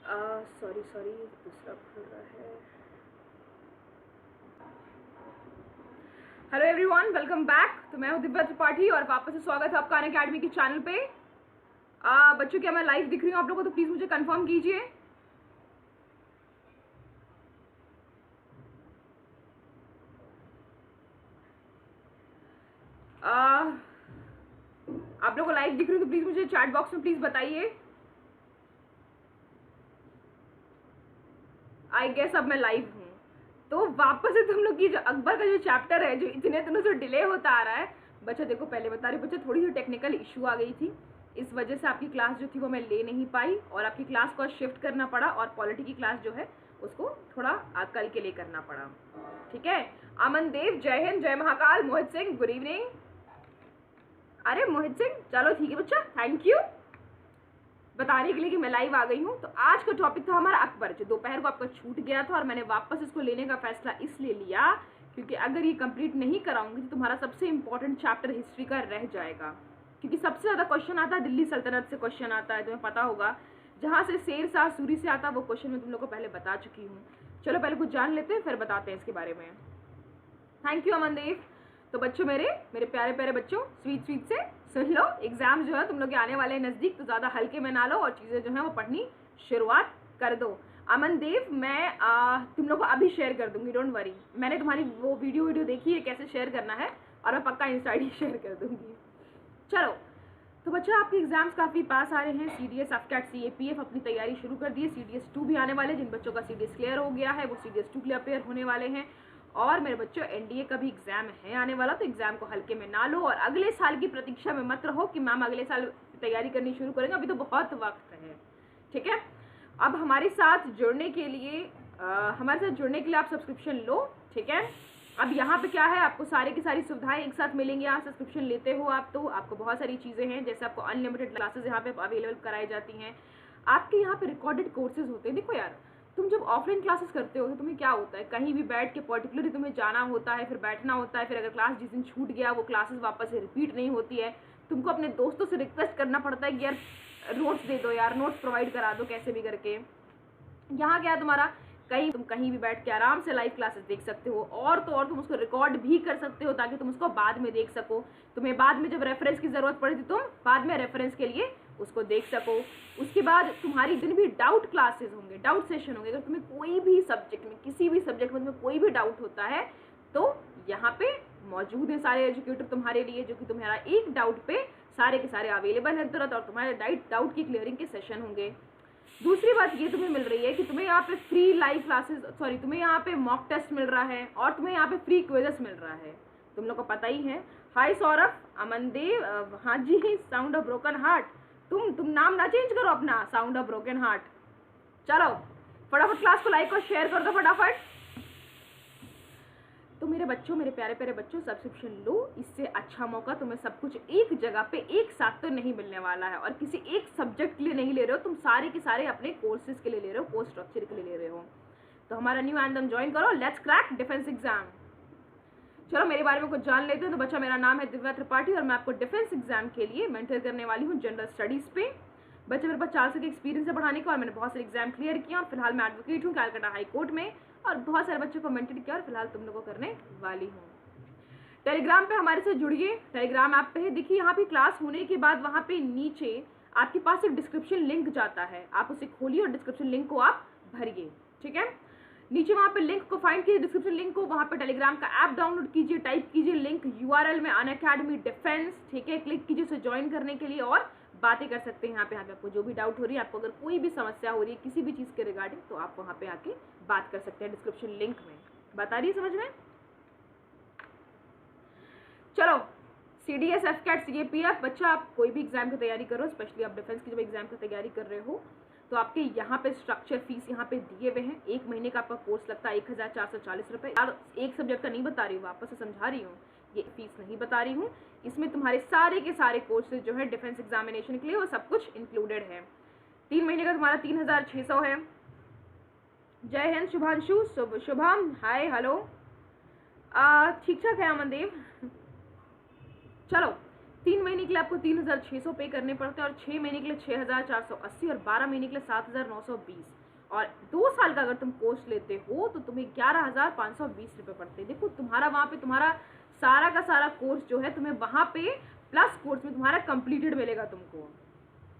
Sorry sorry, दूसरा खुल रहा है। Hello everyone, welcome back. तो मैं हूँ दिव्या त्रिपाठी और वापस से स्वागत है आपका अनअकैडमी के चैनल पे। बच्चों, क्या मैं लाइव दिख रही हूँ आप लोगों को? तो प्लीज़ मुझे कंफर्म कीजिए। आप लोगों को लाइव दिख रही हूँ तो प्लीज़ मुझे चैट बॉक्स में प्लीज़ बताइए। आई गेस अब मैं लाइव हूँ। तो वापस से तुम लोग की जो अकबर का जो चैप्टर है, जो इतने दिनों से डिले होता आ रहा है। बच्चा देखो, पहले बता रही बच्चा, थोड़ी सी टेक्निकल इशू आ गई थी, इस वजह से आपकी क्लास जो थी वो मैं ले नहीं पाई और आपकी क्लास को शिफ्ट करना पड़ा और पॉलिटी की क्लास जो है उसको थोड़ा कल के लिए करना पड़ा। ठीक है। अमन देव, जय हिंद, जय महाकाल। Mohit Singh, good evening. अरे मोहित सिंह, चलो ठीक है बच्चा, थैंक यू बताने के लिए कि मैं लाइव आ गई हूँ। तो आज का टॉपिक था हमारा अकबर, जो दोपहर को आपका छूट गया था और मैंने वापस इसको लेने का फैसला इसलिए लिया क्योंकि अगर ये कंप्लीट नहीं कराऊंगी तो तुम्हारा सबसे इंपॉर्टेंट चैप्टर हिस्ट्री का रह जाएगा। क्योंकि सबसे ज़्यादा क्वेश्चन आता है दिल्ली सल्तनत से, क्वेश्चन आता है, तुम्हें पता होगा। जहाँ से शेर शाह सूरी से आता है वो क्वेश्चन मैं तुम लोग को पहले बता चुकी हूँ। चलो पहले कुछ जान लेते हैं, फिर बताते हैं इसके बारे में। थैंक यू अमन देव। तो बच्चों, मेरे प्यारे प्यारे बच्चों, स्वीट से सुन लो। एग्जाम जो है तुम लोग के आने वाले नज़दीक, तो ज़्यादा हल्के में ना लो और चीज़ें जो है वो पढ़नी शुरुआत कर दो। अमन देव, मैं तुम लोग को अभी शेयर कर दूंगी, डोंट वरी। मैंने तुम्हारी वो वीडियो देखी है कैसे शेयर करना है और मैं पक्का इंस्टा आई डी शेयर कर दूंगी। चलो, तो बच्चा आपके एग्जाम्स काफ़ी पास आ रहे हैं। CDS, एफकैट, CAPF अपनी तैयारी शुरू कर दी है। CDS 2 भी आने वाले, जिन बच्चों का CDS क्लियर हो गया है वो CDS 2 के लिए अपेयर होने वाले हैं। और मेरे बच्चों, NDA का भी एग्जाम है आने वाला, तो एग्जाम को हल्के में ना लो और अगले साल की प्रतीक्षा में मत रहो कि मैम अगले साल तैयारी करनी शुरू करेंगे, अभी तो बहुत वक्त है। ठीक है। अब हमारे साथ जुड़ने के लिए आप सब्सक्रिप्शन लो। ठीक है। अब यहाँ पे क्या है, आपको सारी की सारी सुविधाएं एक साथ मिलेंगी। यहाँ सब्सक्रिप्शन लेते हो आप तो आपको बहुत सारी चीज़ें हैं, जैसे आपको अनलिमिटेड क्लासेस यहाँ पे अवेलेबल कराई जाती हैं। आपके यहाँ पे रिकॉर्डेड कोर्सेज होते हैं। देखो यार, तुम जब ऑफलाइन क्लासेस करते हो तो तुम्हें क्या होता है, कहीं भी बैठ के पर्टिकुलरली तुम्हें जाना होता है, फिर बैठना होता है, फिर अगर क्लास जिस दिन छूट गया वो क्लासेस वापस से रिपीट नहीं होती है। तुमको अपने दोस्तों से रिक्वेस्ट करना पड़ता है कि यार नोट्स दे दो, यार नोट्स प्रोवाइड करा दो कैसे भी करके। यहाँ क्या है तुम्हारा, तुम कहीं भी बैठ के आराम से लाइव क्लासेस देख सकते हो और तो और तुम उसको रिकॉर्ड भी कर सकते हो ताकि तुम उसको बाद में देख सको। तुम्हें बाद में जब रेफरेंस की ज़रूरत पड़े तो तुम बाद में रेफरेंस के लिए उसको देख सको। उसके बाद तुम्हारी दिन भी डाउट क्लासेस होंगे, डाउट सेशन होंगे। अगर तुम्हें कोई भी सब्जेक्ट में, किसी भी सब्जेक्ट में तुम्हें कोई भी डाउट होता है तो यहाँ पे मौजूद है सारे एजुकेटर तुम्हारे लिए, जो कि तुम्हारा एक डाउट पे सारे के सारे अवेलेबल हैं तुरंत, और तुम्हारे डाउट की क्लियरिंग के सेशन होंगे। दूसरी बात ये तुम्हें मिल रही है कि तुम्हें यहाँ पे फ्री लाइव क्लासेस, तुम्हें यहाँ पे मॉक टेस्ट मिल रहा है और तुम्हें यहाँ पे फ्री क्विजेस मिल रहा है, तुम लोग को पता ही है। हाय सौरभ, अमन देव, हाँ जी, साउंड ऑफ ब्रोकन हार्ट। तुम नाम ना चेंज करो अपना, साउंड ऑफ ब्रोकन हार्ट। चलो फटाफट क्लास को लाइक और शेयर कर दो फटाफट। तो मेरे बच्चों, मेरे प्यारे प्यारे बच्चों, सब्सक्रिप्शन लो। इससे अच्छा मौका तुम्हें सब कुछ एक जगह पे एक साथ तो नहीं मिलने वाला है और किसी एक सब्जेक्ट के लिए नहीं ले रहे हो, तुम सारे के सारे अपने कोर्सेज के लिए ले रहे हो, कोर्स स्ट्रक्चर के लिए ले रहे हो। तो हमारा न्यू एंथम ज्वाइन करो, लेट्स क्रैक डिफेंस एग्जाम। चलो मेरे बारे में कुछ जान लेते हैं। तो बच्चा, मेरा नाम है दिव्या त्रिपाठी और मैं आपको डिफेंस एग्जाम के लिए मेंटर करने वाली हूँ जनरल स्टडीज़ पे। बच्चे, मेरे पास 4 साल का एक्सपीरियंस है पढ़ाने का और मैंने बहुत सारे एग्जाम क्लियर किया और फिलहाल मैं एडवोकेट हूँ कैलकाटा हाई कोर्ट में, और बहुत सारे बच्चों को मेंटर किया और फिलहाल तुम लोगों को करने वाली हूँ। टेलीग्राम पे हमारे साथ जुड़िए, टेलीग्राम ऐप पे है, देखिए यहाँ पे क्लास होने के बाद वहाँ पे नीचे आपके पास एक डिस्क्रिप्शन लिंक जाता है, आप उसे खोलिए और डिस्क्रिप्शन लिंक को आप भरिए। ठीक है। नीचे वहाँ पे लिंक को फाइंड कीजिए, डिस्क्रिप्शन लिंक को, वहाँ पे टेलीग्राम का ऐप डाउनलोड कीजिए, टाइप कीजिए लिंक URL में अनअकैडमी डिफेंस। ठीक है, क्लिक कीजिए उसे ज्वाइन करने के लिए और बातें कर सकते हैं यहाँ पे आपको जो भी डाउट हो रही है, आपको अगर कोई भी समस्या हो रही है किसी भी चीज़ के रिगार्डिंग, तो आप वहाँ पे आके बात कर सकते हैं डिस्क्रिप्शन लिंक में। बता रही है समझ में? चलो, CDS, एफकैट, CAPF, बच्चा आप कोई भी एग्जाम की तैयारी करो, स्पेशली आप डिफेंस की जब एग्जाम की तैयारी कर रहे हो तो आपके यहाँ पे स्ट्रक्चर फीस यहाँ पे दिए हुए हैं। 1 महीने का आपका कोर्स लगता है 1440 रुपये। यार एक सब्जेक्ट का नहीं बता रही हूँ, वापस से समझा रही हूँ, ये फीस नहीं बता रही हूँ। इसमें तुम्हारे सारे के सारे कोर्सेज जो है डिफेंस एग्जामिनेशन के लिए वो सब कुछ इंक्लूडेड है। 3 महीने का तुम्हारा 3600 है। जय हिंद शुभांशु, शुभम, हाय, हेलो, ठीक ठाक है अमनदेव। चलो 3 महीने के लिए आपको 3600 पे करने पड़ते हैं, और 6 महीने के लिए 6480, और 12 महीने के लिए 7920, और 2 साल का अगर तुम कोर्स लेते हो तो तुम्हें 11520 रुपये पड़ते हैं। देखो तुम्हारा वहाँ पे तुम्हारा सारा का सारा कोर्स जो है तुम्हें वहाँ पे प्लस कोर्स में तुम्हारा कंप्लीटेड मिलेगा तुमको।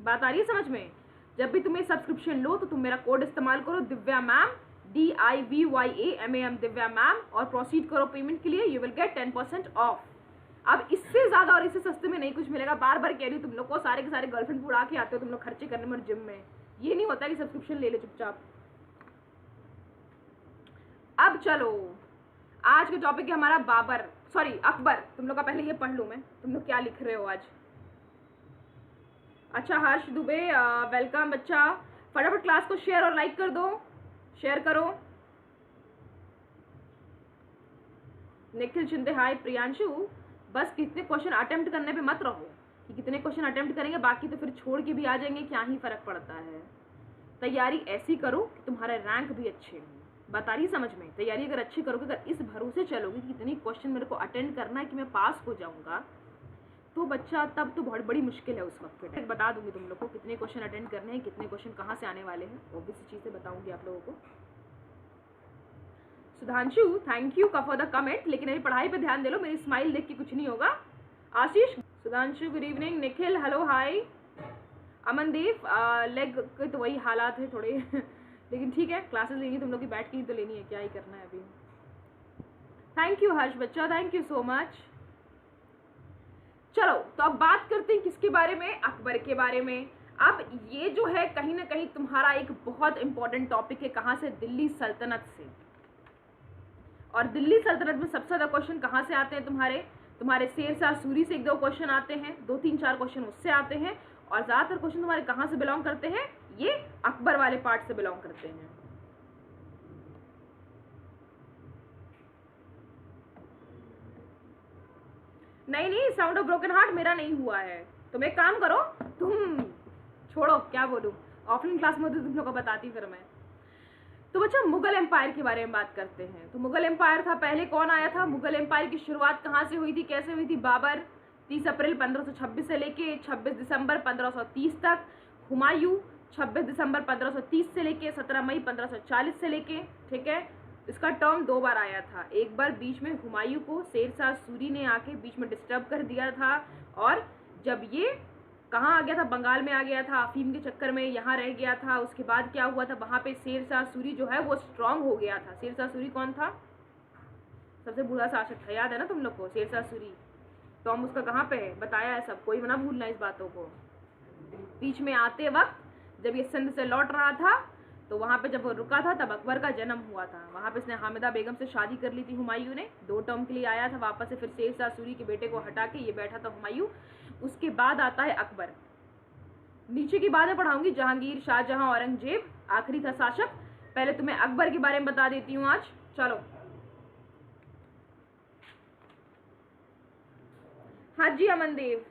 बात आ रही है समझ में? जब भी तुम्हें सब्सक्रिप्शन लो तो तुम मेरा कोड इस्तेमाल करो Divya ma'am, DIVYAMAM Divya ma'am, और प्रोसीड करो पेमेंट के लिए, यू विल गेट 10% ऑफ। अब इससे ज्यादा और इससे सस्ते में नहीं कुछ मिलेगा। बार बार कह रही हूँ, तुम लोग को सारे के सारे गर्लफ्रेंड उड़ा के आते हो तुम लोग खर्चे करने में जिम में, ये नहीं होता कि सब्सक्रिप्शन ले ले चुपचाप। अब चलो आज का टॉपिक है हमारा अकबर। तुम लोग का पहले ये पढ़ लूँ मैं, तुम लोग क्या लिख रहे हो आज। अच्छा हर्ष दुबे वेलकम बच्चा, फटाफट क्लास को शेयर और लाइक कर दो, शेयर करो। निखिल शिंदे हाय। प्रियांशु बस कितने क्वेश्चन अटेम्प्ट करने पे मत रहो कि कितने क्वेश्चन अटेम्प्ट करेंगे, बाकी तो फिर छोड़ के भी आ जाएंगे, क्या ही फर्क पड़ता है। तैयारी ऐसी करो कि तुम्हारे रैंक भी अच्छे हों। बता रही समझ में? तैयारी अगर अच्छी करोगे, अगर इस भरोसे चलोगे कि कितनी क्वेश्चन मेरे को अटेंड करना है कि मैं पास हो जाऊंगा, तो बच्चा तब तो बहुत बड़ी मुश्किल है उस वक्त पे। बता दूंगी तुम लोग को कितने क्वेश्चन अटेंड करने हैं, कितने क्वेश्चन कहाँ से आने वाले हैं, ऑब्वियस चीज़ें बताऊंगी आप लोगों को। Sudhanshu thank you for the comment, लेकिन अभी पढ़ाई पे ध्यान दे लो, मेरी स्माइल देख के कुछ नहीं होगा। Ashish Sudhanshu good evening. Nikhil hello hi. Amandeep लेग के तो वही हालात है थोड़े लेकिन ठीक है, क्लासेस लेनी तुम लोग की, बैठ के ही तो लेनी है, क्या ही करना है अभी। थैंक यू हर्ष बच्चा, थैंक यू सो मच। चलो तो अब बात करते हैं किसके बारे में, अकबर के बारे में। अब ये जो है कहीं ना कहीं तुम्हारा एक बहुत इंपॉर्टेंट टॉपिक है, कहाँ से? दिल्ली सल्तनत से। और दिल्ली सल्तनत में सबसे ज्यादा क्वेश्चन कहाँ से आते हैं तुम्हारे शेरशाह सूरी से 1-2 क्वेश्चन आते हैं, 2-3-4 क्वेश्चन उससे आते हैं, और ज्यादातर क्वेश्चन तुम्हारे कहाँ से बिलोंग करते हैं? ये अकबर वाले पार्ट से बिलोंग करते हैं। नहीं साउंड ऑफ ब्रोकन हार्ट मेरा नहीं हुआ है। तुम एक काम करो, तुम छोड़ो क्या बोलूं, ऑफलाइन क्लास में तुम लोग को बताती फिर मैं। तो बच्चा मुगल एम्पायर के बारे में बात करते हैं। तो मुगल एम्पायर था, पहले कौन आया था? मुगल एम्पायर की शुरुआत कहाँ से हुई थी, कैसे हुई थी? बाबर 30 अप्रैल 1526 से लेके 26 दिसंबर 1530 तक। हुमायूं 26 दिसंबर 1530 से लेके 17 मई 1540 से लेके, ठीक है। इसका टर्म 2 बार आया था। एक बार बीच में हुमायूं को शेरशाह सूरी ने आके बीच में डिस्टर्ब कर दिया था, और जब ये कहाँ आ गया था? बंगाल में आ गया था, अफीम के चक्कर में यहाँ रह गया था। उसके बाद क्या हुआ था? वहाँ पे शेरशाह सूरी जो है वो स्ट्रांग हो गया था। शेरशाह सूरी कौन था? सबसे बूढ़ा शासक था, याद है ना तुम लोग को? शेरशाह सूरी टॉम उसका कहाँ पे है, बताया है सब, कोई ना भूलना इस बातों को। बीच में आते वक्त जब ये सिंध से लौट रहा था तो वहाँ पे जब वो रुका था तब अकबर का जन्म हुआ था। वहाँ पे इसने हामिदा बेगम से शादी कर ली थी हुमायूं ने। 2 टर्म के लिए आया था वापस से, फिर शेरशाह सूरी के बेटे को हटा के ये बैठा था हुमायूं। उसके बाद आता है अकबर। नीचे की बातें पढ़ाऊंगी, जहांगीर, शाहजहां, औरंगजेब, आखिरी था शासक। पहले तुम्हें अकबर के बारे में बता देती हूँ आज। चलो हाँ जी अमनदेव।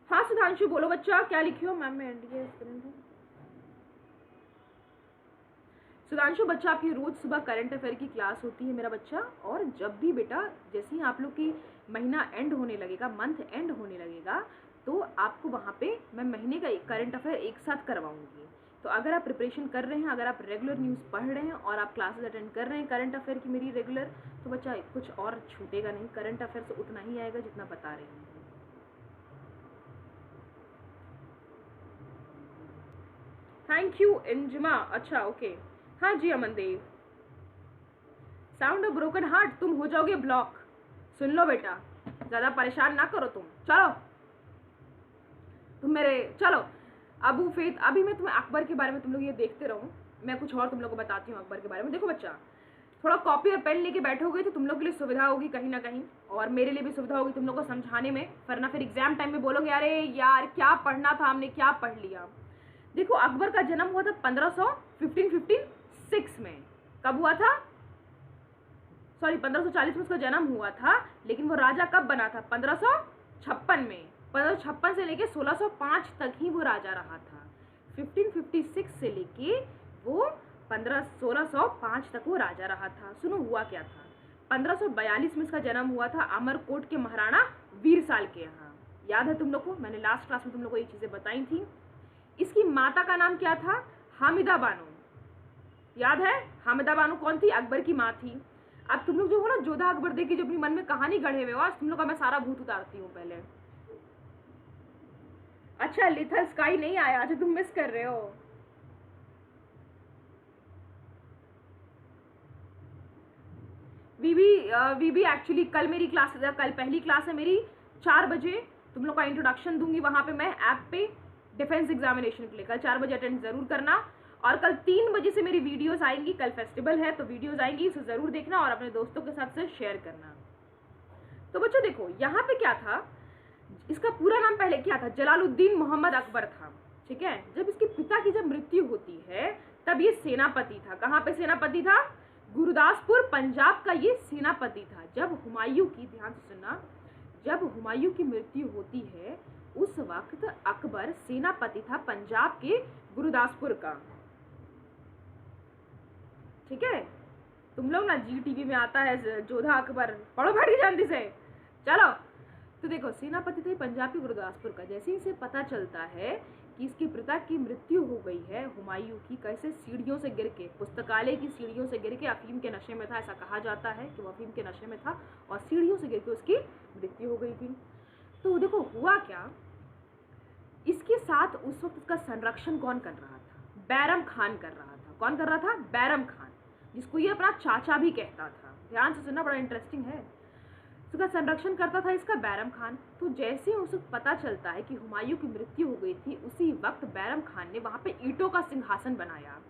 हाँ सुधांशु बोलो बच्चा, क्या लिखी हो? मैम मैं एनडीए स्टूडेंट हूँ। सुधांशु बच्चा आपकी रोज सुबह करंट अफेयर की क्लास होती है मेरा बच्चा, और जब भी बेटा जैसे ही आप लोग की महीना एंड होने लगेगा, मंथ एंड होने लगेगा, तो आपको वहाँ पे मैं महीने का करंट अफेयर एक साथ करवाऊंगी। तो अगर आप प्रिपरेशन कर रहे हैं, अगर आप रेगुलर न्यूज़ पढ़ रहे हैं और आप क्लासेस अटेंड कर रहे हैं करंट अफेयर की मेरी रेगुलर, तो बच्चा कुछ और छूटेगा नहीं, करंट अफेयर से उतना ही आएगा जितना बता रही हूँ। Thank you Inzama. अच्छा ओके, हाँ जी Amandev. Sound of broken heart, तुम हो जाओगे ब्लॉक। सुन लो बेटा, ज्यादा परेशान ना करो तुम। चलो तुम मेरे, चलो अबू फेत। अभी मैं तुम्हें अकबर के बारे में, तुम लोग ये देखते रहो, मैं कुछ और तुम लोग को बताती हूँ अकबर के बारे में। देखो बच्चा, थोड़ा कॉपी और पेन लेके बैठोगे तो तुम लोग के लिए सुविधा होगी कहीं ना कहीं, और मेरे लिए भी सुविधा होगी तुम लोग को समझाने में, वरना फिर एग्जाम टाइम में बोलोगे अरे यार क्या पढ़ना था, हमने क्या पढ़ लिया। देखो अकबर का जन्म हुआ था 1556 में। कब हुआ था? सॉरी 1540 में उसका जन्म हुआ था, लेकिन वो राजा कब बना था? 1556 में। 1556 से लेके 1605 तक ही वो राजा रहा था। 1556 से लेके वो 1605 तक वो राजा रहा था। सुनो हुआ क्या था। 1542 में इसका जन्म हुआ था अमरकोट के महाराणा वीर साल के यहाँ। याद है तुम लोग को? मैंने लास्ट क्लास में तुम लोग को ये चीजें बताई थी। इसकी माता का नाम क्या था? हामिदा बानो। याद है? हामिदा बानो कौन थी? अकबर की माँ थी। अब तुम लोग जो हो ना जोधा अकबर देख के जो अपनी मन में कहानी गढ़े हुए हो, आज तुम लोग का मैं सारा भूत उतारती हूँ पहले। अच्छा लिथल स्काई नहीं आया, अच्छा तुम मिस कर रहे हो। वीबी एक्चुअली कल मेरी क्लास, कल पहली क्लास है मेरी 4 बजे। तुम लोग का इंट्रोडक्शन दूंगी वहां पे मैं ऐप पे डिफेंस एग्जामिनेशन के लिए। कल 4 बजे अटेंड जरूर करना। और कल 3 बजे से मेरी वीडियोस आएंगी। कल फेस्टिवल है तो वीडियोस आएंगी, उसे जरूर देखना और अपने दोस्तों के साथ से शेयर करना। तो बच्चों देखो यहाँ पे क्या था, इसका पूरा नाम पहले क्या था? जलालुद्दीन मोहम्मद अकबर था। ठीक है, जब इसके पिता की जब मृत्यु होती है तब ये सेनापति था। कहाँ पे सेनापति था? गुरदासपुर पंजाब का ये सेनापति था। जब हुमायूं की, ध्यान से सुनना, जब हुमायूं की मृत्यु होती है उस वक्त अकबर सेनापति था पंजाब के गुरदासपुर का। ठीक है, तुम लोग ना जी टीवी में आता है जोधा अकबर, पढ़ो भाटी जल्दी से। चलो तो देखो सेनापति थे पंजाब के गुरदासपुर का। जैसे इसे पता चलता है कि इसके पिता की मृत्यु हो गई है हुमायूं की, कैसे सीढ़ियों से गिर के, पुस्तकालय की सीढ़ियों से गिर के अफीम के नशे में था। ऐसा कहा जाता है कि वो अफीम के नशे में था और सीढ़ियों से गिर के उसकी मृत्यु हो गई थी। तो देखो हुआ क्या, इसके साथ उस वक्त इसका संरक्षण कौन कर रहा था? बैरम खान कर रहा था। कौन कर रहा था? बैरम खान, जिसको ये अपना चाचा भी कहता था। ध्यान से सुनना, बड़ा इंटरेस्टिंग है। उसका संरक्षण करता था इसका बैरम खान। तो जैसे उसे पता चलता है कि हुमायूं की मृत्यु हो गई थी, उसी वक्त बैरम खान ने वहां पे ईंटों का सिंहासन बनाया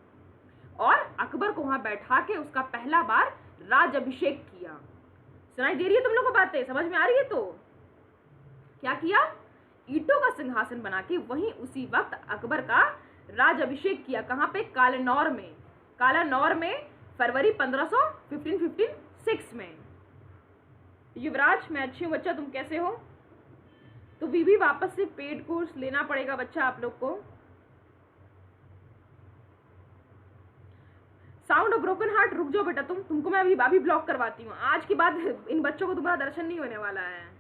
और अकबर को वहां बैठा के उसका पहला बार राज अभिषेक किया। सुनाई दे रही है तुम लोग को बातें? समझ में आ रही है? तो क्या किया? ईंटों का सिंहासन बना के वहीं उसी वक्त अकबर का राज अभिषेक किया। कहां पे? कालानौर में। कालानौर में फरवरी 1556 में। युवराज मैं अच्छी हूँ बच्चा, तुम कैसे हो? तो भी वापस से पेड कोर्स लेना पड़ेगा बच्चा आप लोग को। साउंड ऑफ ब्रोकन हार्ट, रुक जाओ बेटा, तुमको मैं अभी ब्लॉक करवाती हूँ। आज के बाद इन बच्चों को तुम्हारा दर्शन नहीं होने वाला है।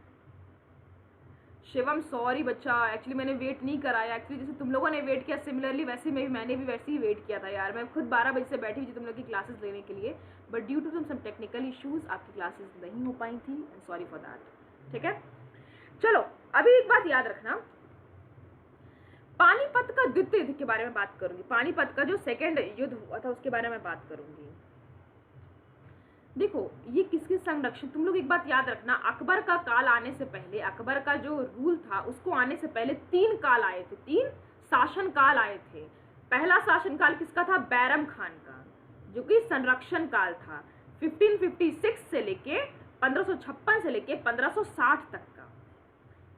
शिवम सॉरी बच्चा, एक्चुअली मैंने वेट नहीं कराया। एक्चुअली जैसे तुम लोगों ने वेट किया सिमिलरली वैसे मैंने भी वैसे ही वेट किया था यार। मैं खुद 12 बजे से बैठी हुई थी तुम लोग की क्लासेस लेने के लिए, but due to some technical issues आपकी क्लासेस नहीं हो पाई थी, एंड सॉरी फॉर दैट। ठीक है, चलो अभी एक बात याद रखना, पानीपत का द्वितीय युद्ध के बारे में बात करूंगी। पानीपत का जो सेकेंड युद्ध हुआ था उसके बारे में बात करूंगी। देखो ये किसके संरक्षण, तुम लोग एक बात याद रखना, अकबर का काल आने से पहले, अकबर का जो रूल था उसको आने से पहले 3 काल आए थे, 3 शासन काल आए थे। पहला शासन काल किसका था? बैरम खान का, जो कि संरक्षण काल था 1556 से लेके 1556 से लेके 1560 तक का।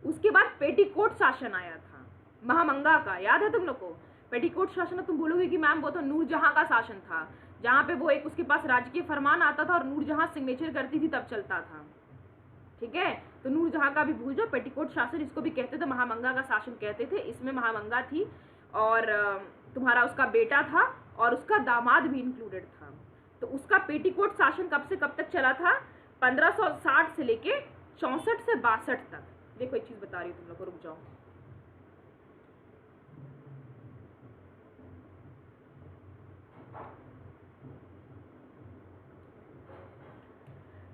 उसके बाद पेटीकोट शासन आया था महामंगा का। याद है तुम लोग को? पेटीकोट शासन तुम बोलोगे कि मैम वो तो नूरजहां का शासन था, जहां पे वो एक उसके पास राजकीय फरमान आता था और नूरजहां सिग्नेचर करती थी तब चलता था। ठीक है, तो नूरजहां का भी भूल जाओ। पेटीकोट शासन इसको भी कहते थे, महामंगा का शासन कहते थे। इसमें महामंगा थी और तुम्हारा उसका बेटा था और उसका दामाद भी इंक्लूडेड था। तो उसका पेटीकोट शासन कब से कब तक चला था? 1560 से लेके 64 से 62 तक। देखो एक चीज बता रही हूँ तुम लोग को, रुक जाओ।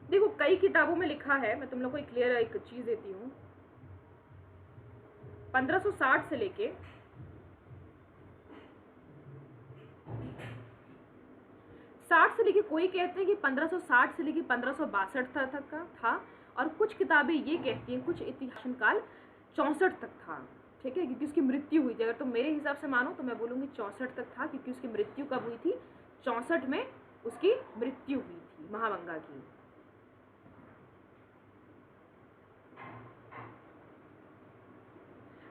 देखो कई किताबों में लिखा है, मैं तुम लोग को एक क्लियर एक चीज देती हूँ, 1560 से लेके 60 से लेके, कोई कहते हैं कि 1560 से लेके 1562 तक का था, और कुछ किताबें ये कहती हैं, कुछ इतिहास काल 64 तक था। ठीक है, क्योंकि उसकी मृत्यु हुई थी। अगर तुम मेरे हिसाब से मानो तो मैं बोलूँगी 64 तक था, क्योंकि उसकी मृत्यु कब हुई थी? 64 में उसकी मृत्यु हुई थी महामंगा की।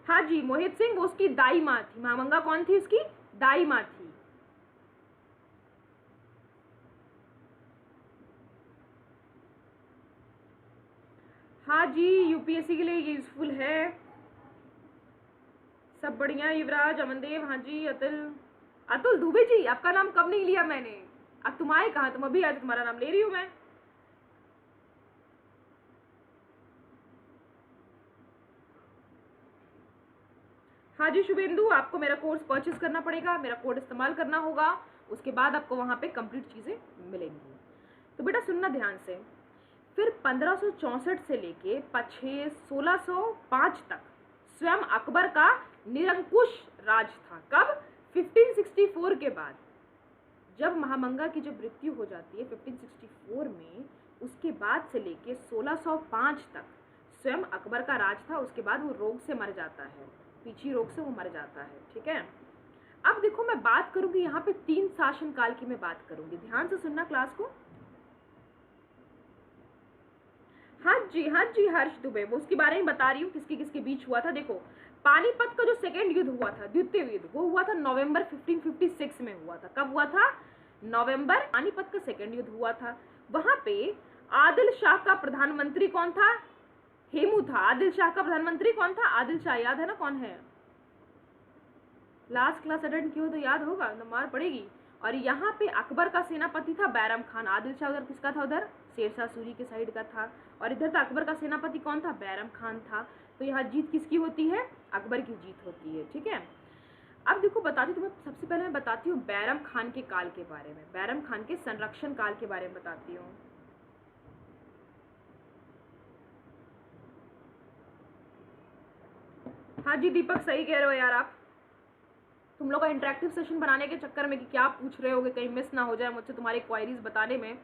हाँ जी मोहित सिंह, वो उसकी दाई माँ थी। महामंगा कौन थी? उसकी दाई माँ थी। हाँ जी, यूपीएससी के लिए यूजफुल है। सब बढ़िया, युवराज, अमनदेव, हाँ जी, अतुल दुबे जी, आपका नाम कब नहीं लिया मैंने? अब तुम आए कहाँ? तुम अभी आज तुम्हारा नाम ले रही हूँ मैं। हाँ जी शुभेंदु, आपको मेरा कोर्स परचेज करना पड़ेगा, मेरा कोड इस्तेमाल करना होगा, उसके बाद आपको वहाँ पे कंप्लीट चीज़ें मिलेंगी। तो बेटा सुनना ध्यान से, फिर 1564 से लेके 1605 तक स्वयं अकबर का निरंकुश राज था। कब? 1564 के बाद, जब महामंगा की जब मृत्यु हो जाती है 1564 में, उसके बाद से लेके 1605 तक स्वयं अकबर का राज था। उसके बाद वो रोग से मर जाता है, पीछी रोग से वो मर जाता है। ठीक है, अब देखो मैं बात करूंगी यहाँ पे 3 शासन काल की मैं बात करूंगी, ध्यान से सुनना क्लास को। हाँ जी हर्ष दुबे, वो उसके बारे में बता रही हूँ किसके किसके बीच हुआ था। देखो पानीपत का जो सेकेंड युद्ध हुआ था, द्वितीय युद्ध, वो हुआ था नवंबर 1556 में हुआ था। कब हुआ था? नवंबर। पानीपत का सेकेंड युद्ध हुआ था। वहां पे आदिल शाह का प्रधानमंत्री कौन था? हेमू था। आदिल शाह का प्रधानमंत्री कौन था? आदिल शाह, याद है ना कौन है? लास्ट क्लास अटेंड किया हो तो याद होगा, तो मार पड़ेगी। और यहाँ पे अकबर का सेनापति था बैरम खान। आदिल शाह उधर किसका था? उधर शेरशाह सूरी के साइड का था। और इधर तो अकबर का सेनापति कौन था? बैरम खान था। तो यहाँ जीत किसकी होती है? अकबर की जीत होती है। ठीक है, अब देखो बताती हूँ तुम्हें, सबसे पहले मैं बताती हूँ बैरम खान के काल के बारे में, बैरम खान के संरक्षण काल के बारे में बताती हूँ। हाँ जी दीपक, सही कह रहे हो यार आप। तुम लोग का इंटरेक्टिव सेशन बनाने के चक्कर में कि क्या पूछ रहे होगे, कहीं मिस ना हो जाए मुझसे तुम्हारी क्वायरीज बताने में,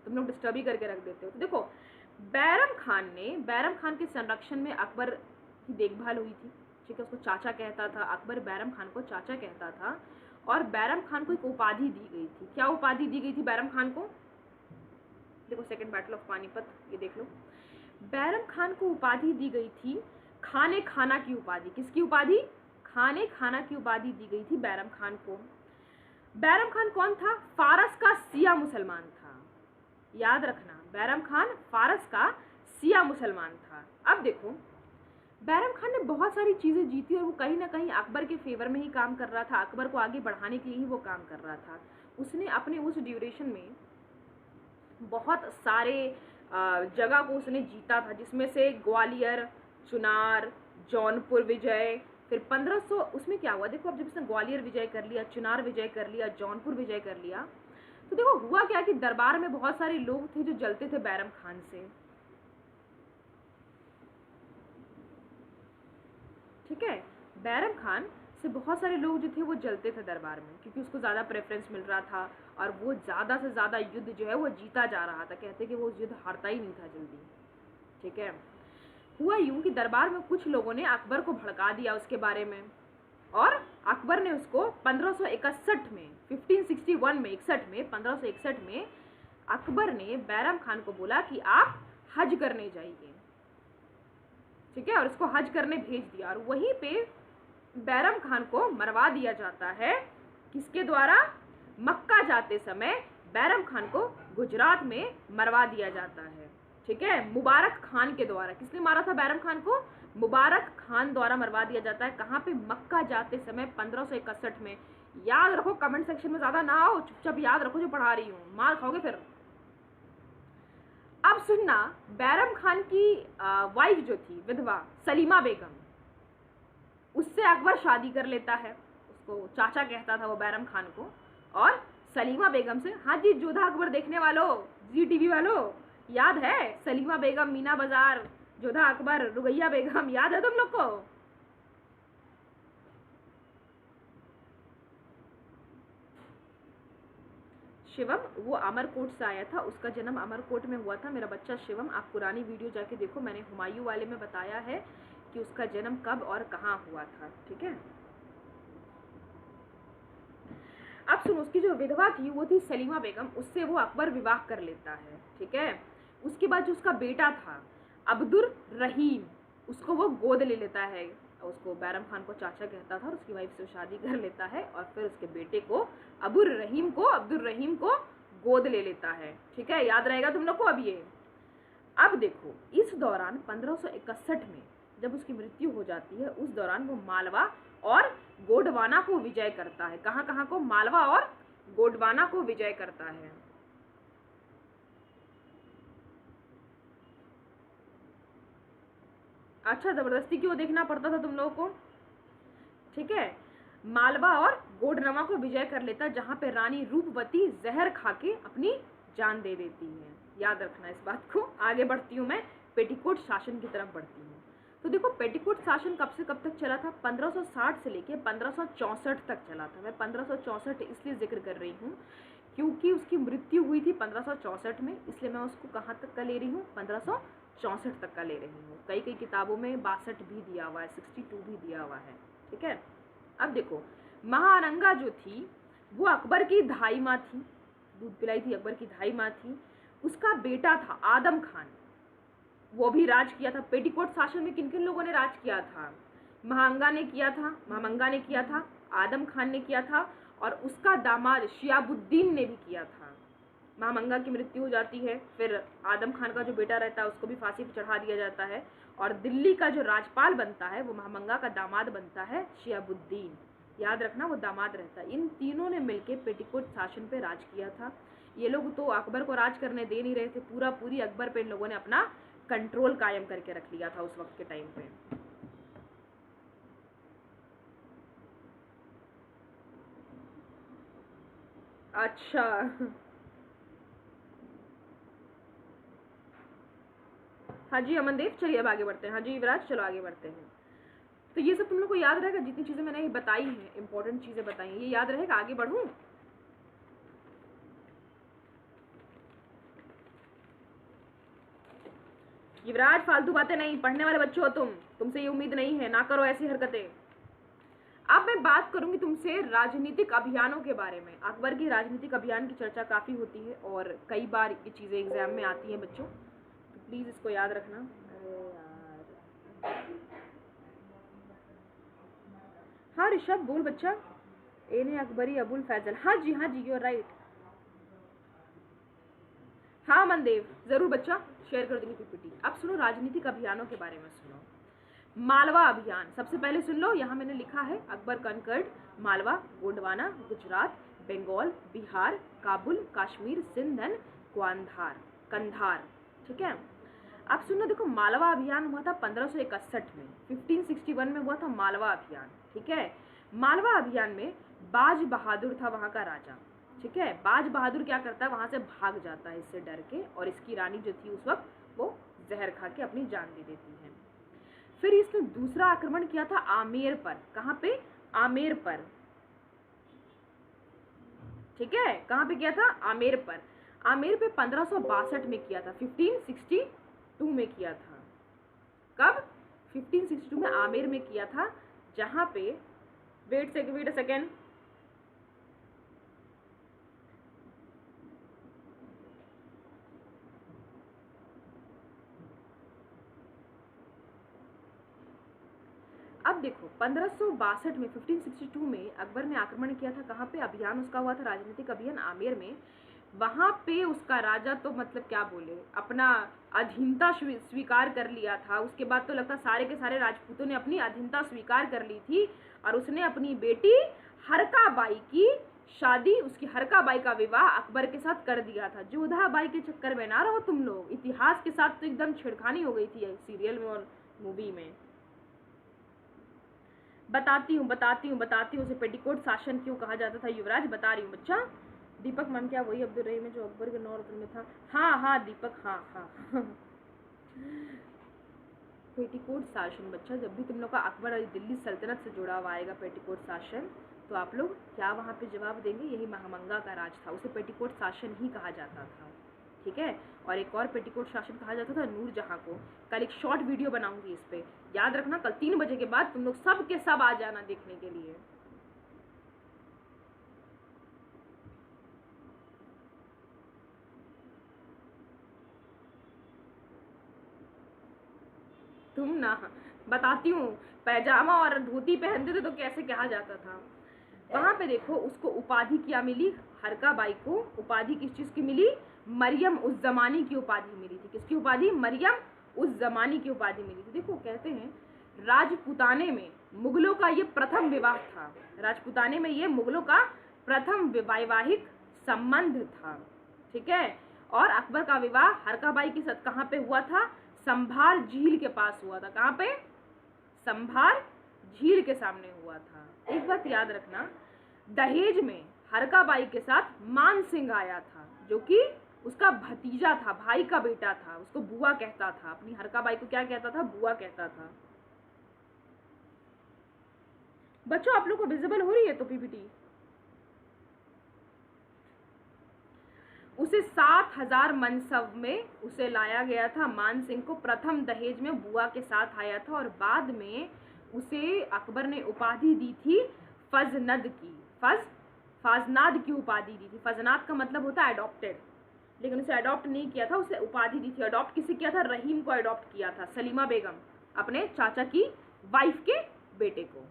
तुम लोग डिस्टर्ब ही करके रख देते हो। तो देखो बैरम खान के संरक्षण में अकबर की देखभाल हुई थी। ठीक है, उसको चाचा कहता था अकबर, बैरम खान को चाचा कहता था। और बैरम खान को एक उपाधि दी गई थी। क्या उपाधि दी गई थी बैरम खान को? देखो सेकेंड बैटल ऑफ पानीपत, ये देख लो। बैरम खान को उपाधि दी गई थी खाने खाना की उपाधि। किसकी उपाधि? खाने खाना की उपाधि दी गई थी बैरम खान को। बैरम खान कौन था? फारस का सिया मुसलमान था। याद रखना, बैरम खान फारस का सिया मुसलमान था। अब देखो बैरम खान ने बहुत सारी चीजें जीती और वो कहीं ना कहीं अकबर के फेवर में ही काम कर रहा था, अकबर को आगे बढ़ाने के लिए ही वो काम कर रहा था। उसने अपने उस ड्यूरेशन में बहुत सारे जगह को उसने जीता था, जिसमें से ग्वालियर, चुनार, जौनपुर विजय, फिर 1500 उसमें क्या हुआ देखो, अब जब इसने ग्वालियर विजय कर लिया, चुनार विजय कर लिया, जौनपुर विजय कर लिया, तो देखो हुआ क्या कि दरबार में बहुत सारे लोग थे जो जलते थे बैरम खान से। ठीक है, बैरम खान से बहुत सारे लोग जो थे वो जलते थे दरबार में, क्योंकि उसको ज़्यादा प्रेफरेंस मिल रहा था और वो ज़्यादा से ज़्यादा युद्ध जो है वो जीता जा रहा था। कहते कि वो उस युद्ध हारता ही नहीं था जल्दी। ठीक है, हुआ यूं कि दरबार में कुछ लोगों ने अकबर को भड़का दिया उसके बारे में, और अकबर ने उसको 1561 में 1561 में 61 में 1561 में अकबर ने बैरम खान को बोला कि आप हज करने जाइए। ठीक है, और उसको हज करने भेज दिया, और वहीं पे बैरम खान को मरवा दिया जाता है। किसके द्वारा? मक्का जाते समय बैरम खान को गुजरात में मरवा दिया जाता है। ठीक है, मुबारक खान के द्वारा। किसने मारा था बैरम खान को? मुबारक खान द्वारा मरवा दिया जाता है। कहाँ पे? मक्का जाते समय 1561 में। याद रखो, कमेंट सेक्शन में ज्यादा ना आओ, चुपचाप याद रखो जो पढ़ा रही हूँ, मार खाओगे फिर। अब सुनना, बैरम खान की वाइफ जो थी विधवा सलीमा बेगम, उससे अकबर शादी कर लेता है। उसको चाचा कहता था वो बैरम खान को, और सलीमा बेगम से, हाँ जी जोधा अकबर देखने वालों, जी टीवी वालों, याद है सलीमा बेगम, मीना बाजार, जोधा अकबर, रुगैया बेगम, याद है तुम लोग को? शिवम वो अमरकोट से आया था, उसका जन्म अमरकोट में हुआ था मेरा बच्चा शिवम। आप पुरानी वीडियो जाके देखो, मैंने हुमायूं वाले में बताया है कि उसका जन्म कब और कहाँ हुआ था। ठीक है, अब सुनो, उसकी जो विधवा थी वो थी सलीमा बेगम, उससे वो अकबर विवाह कर लेता है। ठीक है, उसके बाद जो उसका बेटा था अब्दुर रहीम, उसको वो गोद ले लेता है। उसको बैरम खान को चाचा कहता था और उसकी वाइफ से शादी कर लेता है, और फिर उसके बेटे को अब्दुर रहीम को गोद ले लेता है। ठीक है, याद रहेगा तुम लोग को अब ये। अब देखो इस दौरान 1561 में जब उसकी मृत्यु हो जाती है, उस दौरान वो मालवा और गोंडवाना को विजय करता है। कहाँ कहाँ को? मालवा और गोंडवाना को विजय करता है। अच्छा, जबरदस्ती क्यों देखना पड़ता था तुम लोगों को? ठीक है। मालवा और गोडरमा को विजय कर लेता, जहां पे रानी रूपवती जहर खा के अपनी जान दे देती है। याद रखना इस बात को। आगे बढ़ती हूँ मैं, पेटीकोट शासन की तरफ बढ़ती हूँ। तो देखो पेटीकोट शासन कब से कब तक चला था? 1560 से लेके 1564 तक चला था। मैं 1564 इसलिए जिक्र कर रही हूँ क्योंकि उसकी मृत्यु हुई थी 1564 में, इसलिए मैं उसको कहाँ तक का ले रही हूँ? 1564 तक का ले रही हूँ। कई कई किताबों में 62 भी दिया हुआ है, 62 भी दिया हुआ है, ठीक है। अब देखो महाअनंगा जो थी वो अकबर की धाई माँ थी, दूध पिलाई थी, अकबर की धाई माँ थी। उसका बेटा था आदम खान, वो भी राज किया था। पेटीकोट शासन में किन किन लोगों ने राज किया था? महामंगा ने किया था, आदम खान ने किया था, और उसका दामाद शियाबुद्दीन ने भी किया था। महामंगा की मृत्यु हो जाती है, फिर आदम खान का जो बेटा रहता है उसको भी फांसी पर चढ़ा दिया जाता है, और दिल्ली का जो राज्यपाल बनता है वो महामंगा का दामाद बनता है शियाबुद्दीन। याद रखना वो दामाद रहता है। इन तीनों ने मिलकर पेटीकोट शासन पे राज किया था। ये लोग तो अकबर को राज करने दे नहीं रहे थे, पूरी अकबर पे इन लोगों ने अपना कंट्रोल कायम करके रख लिया था उस वक्त के टाइम पे। अच्छा हाँ जी अमनदेव, चलिए अब आगे बढ़ते हैं। हाँ जी युवराज, चलो आगे बढ़ते हैं। तो ये सब तुम लोग को याद रहेगा, जितनी चीजें मैंने बताई हैं, इंपॉर्टेंट चीजें बताई हैं, ये याद रहेगा। आगे बढ़ूं? युवराज फालतू बातें नहीं, पढ़ने वाले बच्चे हो तुमसे ये उम्मीद नहीं है, ना करो ऐसी हरकतें। अब मैं बात करूंगी तुमसे राजनीतिक अभियानों के बारे में। अकबर की राजनीतिक अभियान की चर्चा काफी होती है और कई बार ये चीजें एग्जाम में आती हैं बच्चों, तो प्लीज इसको याद रखना। अरे यार, हाँ ऋषभ बोल बच्चा। एने अकबरी अबुल फैजल, हाँ जी यू आर राइट। हाँ मनदेव, जरूर बच्चा, शेयर कर देंगे पीपीटी। अब सुनो राजनीतिक अभियानों के बारे में सुनो। मालवा अभियान सबसे पहले सुन लो, यहाँ मैंने लिखा है अकबर कनकर्ड मालवा, गोंडवाना, गुजरात, बंगाल, बिहार, काबुल, कश्मीर, सिंध एंड कंधार, ठीक है। अब सुनो, देखो मालवा अभियान हुआ था 1561 में, 1561 में हुआ था मालवा अभियान, ठीक है। मालवा अभियान में बाज बहादुर था वहां का राजा, ठीक है। बाज बहादुर क्या करता है, वहां से भाग जाता है इससे डर के, और इसकी रानी जो थी उस वक्त वो जहर खा के अपनी जान दे देती है। फिर इसने दूसरा आक्रमण किया था आमेर पर। कहां पे? आमेर पर, ठीक है। कहां पे किया था? आमेर पर। आमेर पे 1562 में किया था, 1562 में किया था। कब? 1562 में आमेर में किया था, जहां पे वेट अ सेकेंड, अब देखो 1562 में, 1562 में अकबर ने आक्रमण किया था। कहाँ पे? अभियान उसका हुआ था, राजनीतिक अभियान आमेर में। वहां पे उसका राजा तो मतलब क्या बोले, अपना अधीनता स्वीकार कर लिया था। उसके बाद तो लगता सारे के सारे राजपूतों ने अपनी अधीनता स्वीकार कर ली थी, और उसने अपनी बेटी हरका बाई की शादी, उसकी हरका बाई का विवाह अकबर के साथ कर दिया था। जोधा बाई के चक्कर में ना रहो तुम लोग, इतिहास के साथ तो एकदम छेड़खानी हो गई थी सीरियल में और मूवी में। बताती हूँ उसे पेटीकोट शासन क्यों कहा जाता था युवराज, बता रही हूँ बच्चा। दीपक मन क्या वही अब्दुल रहीम है जो अकबर के 9 रत्न में था? हाँ दीपक, हाँ पेटीकोट शासन बच्चा, जब भी तुम लोग का अकबर और दिल्ली सल्तनत से जुड़ा हुआ आएगा पेटीकोट शासन, तो आप लोग क्या वहाँ पे जवाब देंगे? यही महामंगा का राज था, उसे पेटीकोट शासन ही कहा जाता था, ठीक है। और एक और पेटीकोट शासन कहा जाता था नूरजहां को। कल एक शॉर्ट वीडियो बनाऊंगी इस पे, याद रखना कल 3 बजे के बाद तुम लोग सब के सब आ जाना देखने के लिए। तुम ना, बताती हूँ, पैजामा और धोती पहनते थे तो कैसे कहा जाता था। वहां पे देखो उसको उपाधि क्या मिली, हरका बाई को उपाधि किस चीज की मिली? मरियम उस जमानी की उपाधि मिली थी। किसकी उपाधि? मरियम उस जमानी की उपाधि मिली थी। देखो कहते हैं राजपुताने में मुगलों का ये प्रथम विवाह था, राजपुताने में ये मुगलों का प्रथम वैवाहिक संबंध था, ठीक है। और अकबर का विवाह हरका बाई के साथ कहाँ पे हुआ था? संभार झील के पास हुआ था। कहाँ पे? संभार झील के सामने हुआ था। एक बात याद रखना, दहेज में हरका बाई के साथ मान सिंह आया था, जो कि उसका भतीजा था, भाई का बेटा था, उसको बुआ कहता था। अपनी हरका बाई को क्या कहता था? बुआ कहता था। बच्चों आप लोग को विजिबल हो रही है तो पीपीटी? उसे 7,000 मनसब में उसे लाया गया था। मान सिंह को प्रथम दहेज में बुआ के साथ आया था और बाद में उसे अकबर ने उपाधि दी थी फजनद की। फाजनाद की उपाधि दी थी। फजनाद का मतलब होता है अडॉप्टेड, लेकिन उसे अडॉप्ट नहीं किया था, उसे उपाधि दी थी। अडॉप्ट किसे किया था? रहीम को अडॉप्ट किया था, सलीमा बेगम अपने चाचा की वाइफ के बेटे को।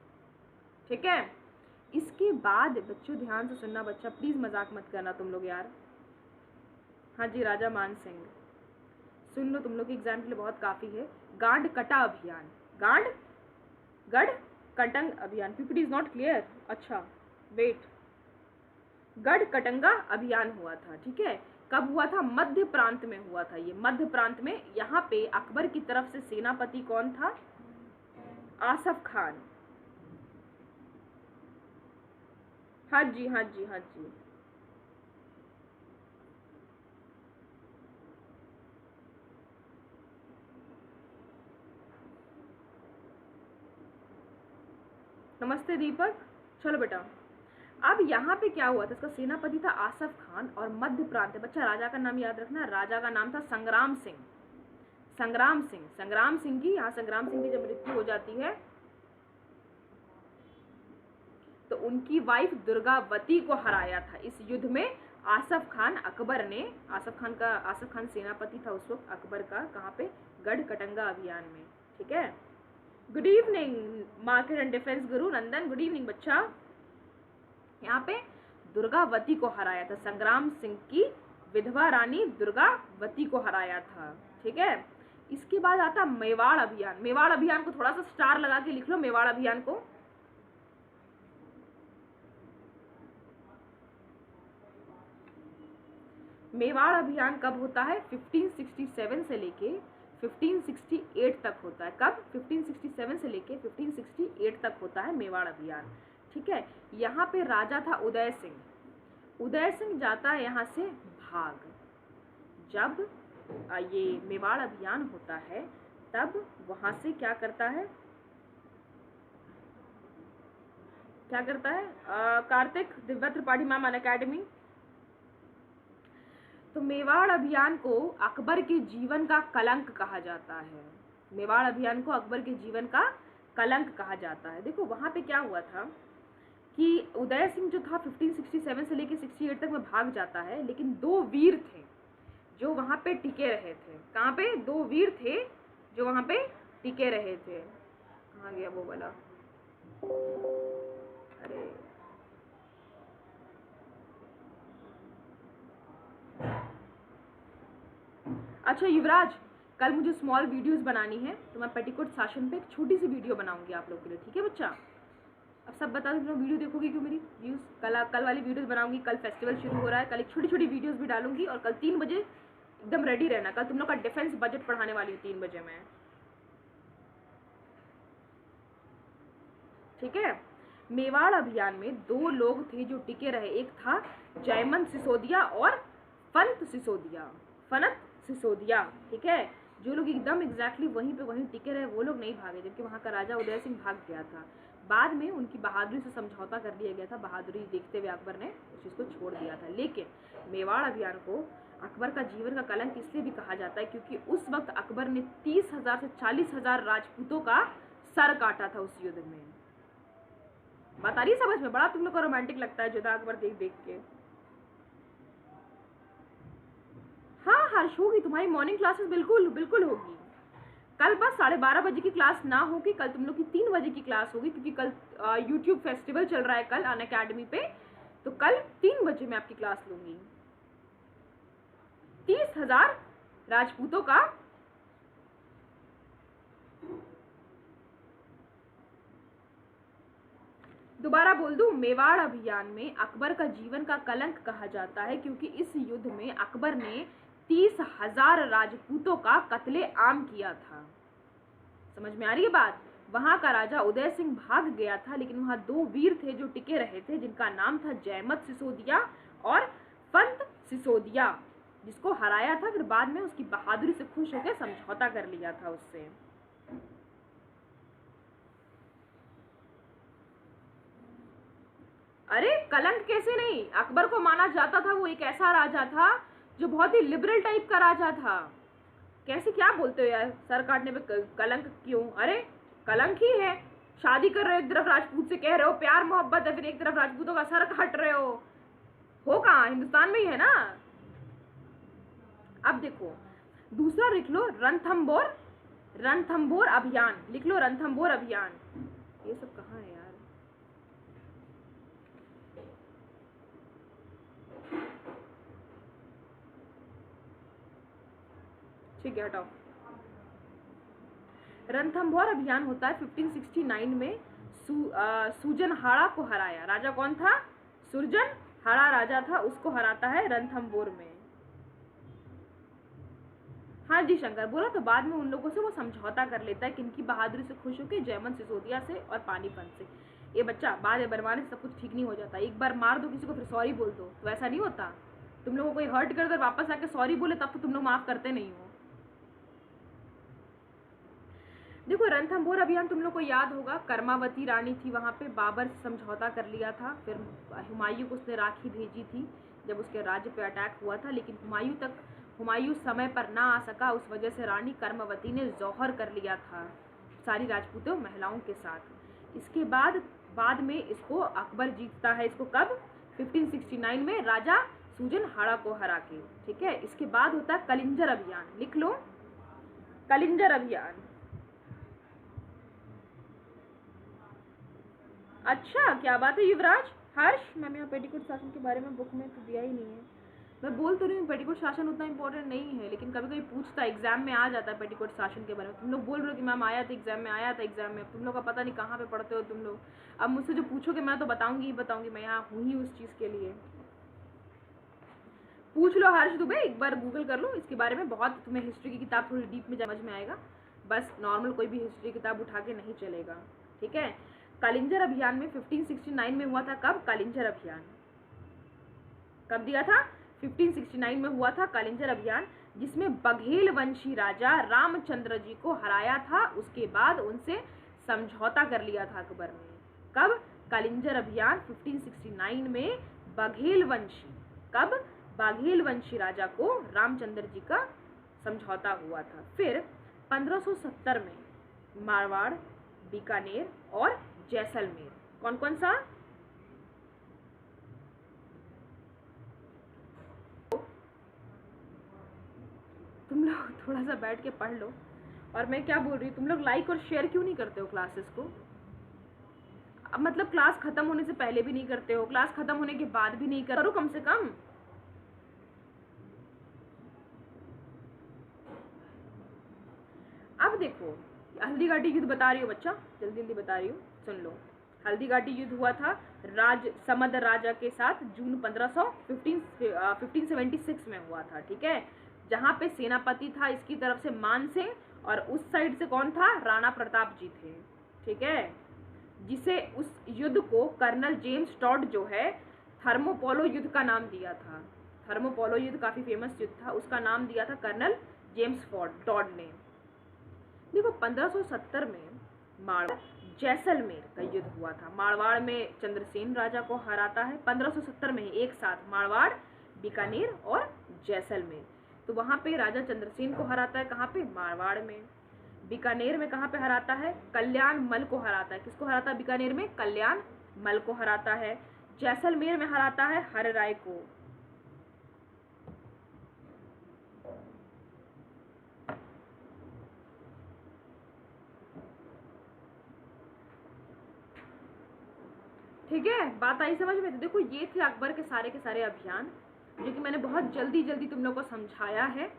ठीक है, इसके बाद बच्चों ध्यान से सुनना, बच्चा प्लीज मजाक मत करना तुम लोग यार। हाँ जी, राजा मान सिंह सुन लो, तुम लोग के एग्जाम के लिए बहुत काफी है। गांड कटा अभियान, गढ़ कटंग अभियान। PPT is not clear? अच्छा वेट, गढ़ कटंगा अभियान हुआ था। ठीक है, कब हुआ था? मध्य प्रांत में हुआ था। ये मध्य प्रांत में, यहाँ पे अकबर की तरफ से सेनापति कौन था? आसफ खान। हाँ जी हाँ जी हाँ जी। नमस्ते दीपक। चलो बेटा, अब यहाँ पे क्या हुआ था? इसका सेनापति था आसफ खान और मध्य प्रांत। बच्चा राजा का नाम याद रखना, राजा का नाम था संग्राम सिंह। संग्राम सिंह की, यहाँ संग्राम सिंह की जब मृत्यु हो जाती है तो उनकी वाइफ दुर्गावती को हराया था इस युद्ध में आसफ खान। अकबर ने, आसफ खान सेनापति था उस वक्त अकबर का, कहाँ पे? गढ़ कटंगा अभियान में। ठीक है, good evening market and defence Guru Nandan, good evening बच्चा। यहाँ पे दुर्गावती को हराया था, संग्राम सिंह की विधवा रानी दुर्गावती को हराया था। ठीक है, इसके बाद आता मेवाड़ अभियान। मेवाड़ अभियान को थोड़ा सा स्टार लगा के लिख लो, मेवाड़ अभियान को। मेवाड़ अभियान कब होता है? 1567 से लेके 1568 तक होता है। कब? 1567 से लेके 1568 तक होता है मेवाड़ अभियान। ठीक है, यहाँ पे राजा था उदय सिंह। उदय सिंह जाता है यहाँ से भाग। जब ये मेवाड़ अभियान होता है तब वहां से क्या करता है? Kartik, Divya Tripathi ma'am Unacademy. तो मेवाड़ अभियान को अकबर के जीवन का कलंक कहा जाता है। मेवाड़ अभियान को अकबर के जीवन का कलंक कहा जाता है। देखो वहां पे क्या हुआ था कि उदय सिंह जो था 1567 से लेके 68 तक में भाग जाता है, लेकिन 2 वीर थे जो वहां पे टिके रहे थे। कहाँ पे? 2 वीर थे जो वहां पे टिके रहे थे। कहाँ गया वो वाला? अरे अच्छा युवराज, कल मुझे स्मॉल वीडियोस बनानी है तो मैं पेटीकोट शासन पे एक छोटी सी वीडियो बनाऊंगी आप लोग के लिए। ठीक है बच्चा? अब सब बता दो, वीडियो देखोगे क्यों मेरी व्यूज? कल वाली वीडियोस बनाऊंगी। कल फेस्टिवल शुरू हो रहा है, कल एक छोटी छोटी वीडियोस भी डालूंगी और कल 3 बजे एकदम रेडी रहना। कल तुम लोग का डिफेंस बजट पढ़ाने वाली हूँ 3 बजे मैं। ठीक है, मेवाड़ अभियान में 2 लोग थे जो टिके रहे। एक था जयमंत सिसोदिया और फनत सिसोदिया। ठीक है, जो लोग एकदम एग्जैक्टली वहीं पे वहीं टिके रहे वो लोग नहीं भागे, जबकि वहां का राजा उदय सिंह भाग गया था। बाद में उनकी बहादुरी से समझौता कर लिया गया था। बहादुरी देखते हुए अकबर ने उस चीज़ को छोड़ दिया था। लेकिन मेवाड़ अभियान को अकबर का जीवन का कलंक इसलिए भी कहा जाता है क्योंकि उस वक्त अकबर ने 30,000 से 40,000 राजपूतों का सर काटा था उस युद्ध में। बात आ रही है समझ में? बड़ा तुम लोग को रोमांटिक लगता है जुदा अकबर देख देख के। हाँ हर्ष, होगी तुम्हारी मॉर्निंग क्लासेस, बिल्कुल बिल्कुल होगी। कल बस 12:30 बजे की क्लास ना होगी, कल तुम लोग की 3 बजे की क्लास होगी क्योंकि कल यूट्यूब फेस्टिवल चल रहा है कल अनअकैडमी पे। तो कल 3 बजे मैं आपकी क्लास लूंगी। 30,000 राजपूतों का दोबारा बोल दूं, मेवाड़ अभियान में अकबर का जीवन का कलंक कहा जाता है क्योंकि इस युद्ध में अकबर ने 30,000 राजपूतों का कत्ले आम किया था। समझ में आ रही है बात? वहाँ का राजा उदय सिंह भाग गया था, लेकिन वहाँ 2 वीर थे जो टिके रहे थे, जिनका नाम था जयमत सिसोदिया और फंत सिसोदिया, जिसको हराया था। फिर बाद में उसकी बहादुरी से खुश होकर समझौता कर लिया था उससे। अरे कलंक कैसे नहीं, अकबर को माना जाता था वो एक ऐसा राजा था जो बहुत ही लिबरल टाइप का राजा था। कैसे, क्या बोलते हो यार, सर काटने पे कलंक क्यों? अरे कलंक ही है, शादी कर रहे हो एक तरफ राजपूत से, कह रहे हो प्यार मोहब्बत है, फिर एक तरफ राजपूतों का सर काट रहे हो कहाँ? हिंदुस्तान में ही है ना। अब देखो दूसरा लिख लो, रणथंभौर अभियान लिख लो, रणथंभौर अभियान। ये सब कहाँ है यार? ठीक है हटाओ। रणथंभौर अभियान होता है 1569 में। सुरजनहाड़ा को हराया। राजा कौन था? सुरजनहाड़ा राजा था, उसको हराता है रणथंभौर में। हाँ जी शंकर, बोला तो बाद में उन लोगों से वो समझौता कर लेता है, किनकी बहादुरी से खुश होकर, जयमत सिसोदिया से और पानीपत से। ये बच्चा बाद में बनवाने से सब कुछ ठीक नहीं हो जाता। एक बार मार दो किसी को फिर सॉरी बोल दो, तो ऐसा नहीं होता। तुम लोगों को कोई हर्ट कर दो वापस आके सॉरी बोले तब तो तुम लोग माफ करते नहीं हो। देखो रणथंभौर अभियान तुम लोग को याद होगा, कर्मावती रानी थी वहाँ पे, बाबर से समझौता कर लिया था। फिर हुमायूं को उसने राखी भेजी थी जब उसके राज्य पे अटैक हुआ था, लेकिन हुमायूं समय पर ना आ सका। उस वजह से रानी कर्मावती ने जौहर कर लिया था सारी राजपूतों महिलाओं के साथ। इसके बाद में इसको अकबर जीतता है। इसको कब? 1569 में, राजा सुरजनहाड़ा को हरा के। ठीक है, इसके बाद होता है कलिंजर अभियान। लिख लो कलिंजर अभियान। अच्छा क्या बात है युवराज हर्ष, मैंने यहाँ पेटीकोट शासन के बारे में बुक में तो दिया ही नहीं है। मैं बोल तो रही हूँ पेटीकोट शासन उतना इंपॉर्टेंट नहीं है, लेकिन कभी कभी पूछता, एग्जाम में आ जाता है पेटीकोट शासन के बारे में। तुम लोग बोल रहे हो कि मैम आया था एग्जाम में, आया था एग्जाम में। तुम लोग का पता नहीं कहाँ पे पढ़ते हो तुम लोग। अब मुझसे जो पूछोगे मैं तो बताऊंगी ही बताऊंगी, मैं यहाँ हूँ ही उस चीज़ के लिए। पूछ लो हर्ष दुबे, एक बार गूगल कर लो इसके बारे में, बहुत तुम्हें हिस्ट्री की किताब थोड़ी डीप में समझ में आएगा। बस नॉर्मल कोई भी हिस्ट्री किताब उठा के नहीं चलेगा। ठीक है, कलिंजर अभियान में 1569 में हुआ था। कब? कलिंजर अभियान कब दिया था? 1569 में हुआ था कलिंजर अभियान, जिसमें बघेल वंशी राजा रामचंद्र जी को हराया था। उसके बाद उनसे समझौता कर लिया था अकबर ने। कब? कलिंजर अभियान 1569 में बघेल वंशी। कब? बाघेल वंशी राजा को रामचंद्र जी का समझौता हुआ था। फिर 1570 में मारवाड़, बीकानेर और जैसलमेर। कौन कौन सा? तुम लोग थोड़ा सा बैठ के पढ़ लो। और मैं क्या बोल रही हूँ, तुम लोग लाइक और शेयर क्यों नहीं करते हो क्लासेस को? अब मतलब क्लास खत्म होने से पहले भी नहीं करते हो, क्लास खत्म होने के बाद भी नहीं करो कम से कम। अब देखो हल्दीघाटी युद्ध बता रही हो बच्चा, जल्दी जल्दी बता रही हूँ, सुन लो। हल्दीघाटी युद्ध हुआ था समद राजा के साथ जून 1576 में हुआ था। ठीक है, जहाँ पे सेनापति था इसकी तरफ से मानसिंह और उस साइड से कौन था? राणा प्रताप जी थे। ठीक है, जिसे उस युद्ध को कर्नल जेम्स टॉड जो है थर्मोपोलो युद्ध का नाम दिया था। थर्मोपोलो युद्ध काफी फेमस युद्ध था, उसका नाम दिया था कर्नल जेम्स टॉड ने। देखो 1570 में मारवाड़ जैसलमेर का युद्ध हुआ था। मारवाड़ में चंद्रसेन राजा को हराता है 1570 में एक साथ, मारवाड़, बीकानेर और जैसलमेर। तो वहां पे राजा चंद्रसेन को हराता है। कहाँ पे? मारवाड़ में। बीकानेर में कहाँ पे हराता है? कल्याण मल को हराता है। किसको हराता है बीकानेर में? कल्याण मल को हराता है। जैसलमेर में हराता है हर राय को। ठीक है, बात आई समझ में? तो देखो ये थे अकबर के सारे अभियान, जो कि मैंने बहुत जल्दी तुम लोग को समझाया है।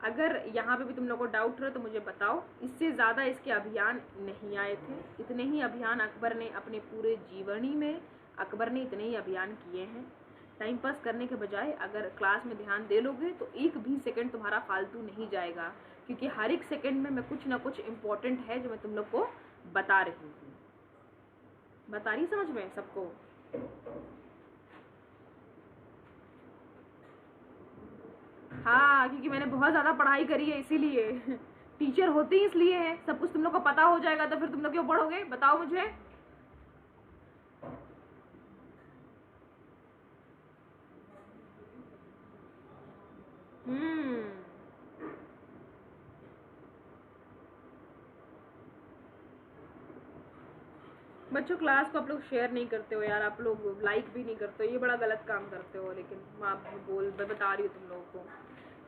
अगर यहाँ पे भी तुम लोग को डाउट रहे तो मुझे बताओ। इससे ज़्यादा इसके अभियान नहीं आए थे। इतने ही अभियान अकबर ने अपने पूरे जीवनी में, अकबर ने इतने ही अभियान किए हैं। टाइम पास करने के बजाय अगर क्लास में ध्यान दे लोगे तो एक भी सेकंड तुम्हारा फालतू नहीं जाएगा, क्योंकि हर एक सेकंड में मैं कुछ ना कुछ इम्पोर्टेंट है जो मैं तुम लोग को बता रही हूँ। बता रही समझ में सबको? हाँ, क्योंकि मैंने बहुत ज़्यादा पढ़ाई करी है इसीलिए। टीचर होते ही इसलिए है, सब कुछ तुम लोग को पता हो जाएगा तो फिर तुम लोग क्यों पढ़ोगे, बताओ मुझे। बच्चों क्लास को आप लोग शेयर नहीं करते हो यार, आप लोग लाइक भी नहीं करते हो, ये बड़ा गलत काम करते हो। लेकिन मैं बता रही हूँ तुम लोगों को।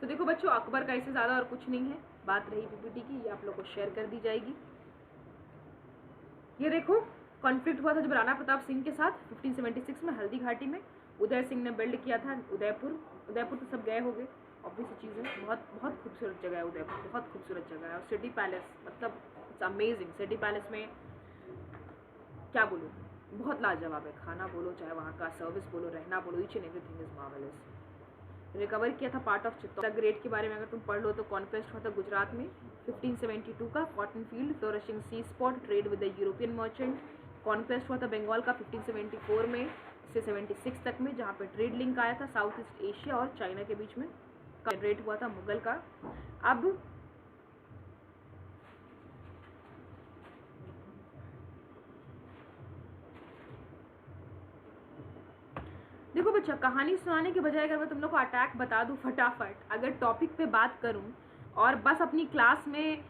तो देखो बच्चों, अकबर का इससे ज़्यादा और कुछ नहीं है। बात रही पीपीटी की, ये आप लोग को शेयर कर दी जाएगी। ये देखो, कॉन्फ्लिक्ट हुआ था जब राणा प्रताप सिंह के साथ 1576 में हल्दी घाटी में। उदय सिंह ने बिल्ड किया था उदयपुर। उदयपुर तो सब गए होंगे, ऑब्वियस चीज़ है। बहुत बहुत खूबसूरत जगह है उदयपुर, बहुत खूबसूरत जगह है। और सिटी पैलेस, मतलब इट्स अमेजिंग। सिटी पैलेस में क्या बोलूँ, बहुत लाजवाब है। खाना बोलो, चाहे वहाँ का सर्विस बोलो, रहना बोलो, each and everything is marvellous. Recover किया था पार्ट ऑफ चित्तौड़ ग्रेट के बारे में अगर तुम पढ़ लो तो। कॉन्क्वेस्ट हुआ था गुजरात में 1572 का, cotton field, flourishing sea spot, trade with the European merchant. Conquest हुआ था बंगाल का 1574 में से 76 तक में, जहाँ पे ट्रेड लिंक आया था साउथ ईस्ट एशिया और चाइना के बीच में। जनरेट हुआ था मुगल का। अब देखो बच्चा, कहानी सुनाने के बजाय अगर मैं तुम लोग को अटैक बता दूं फटाफट, अगर टॉपिक पे बात करूं और बस अपनी क्लास में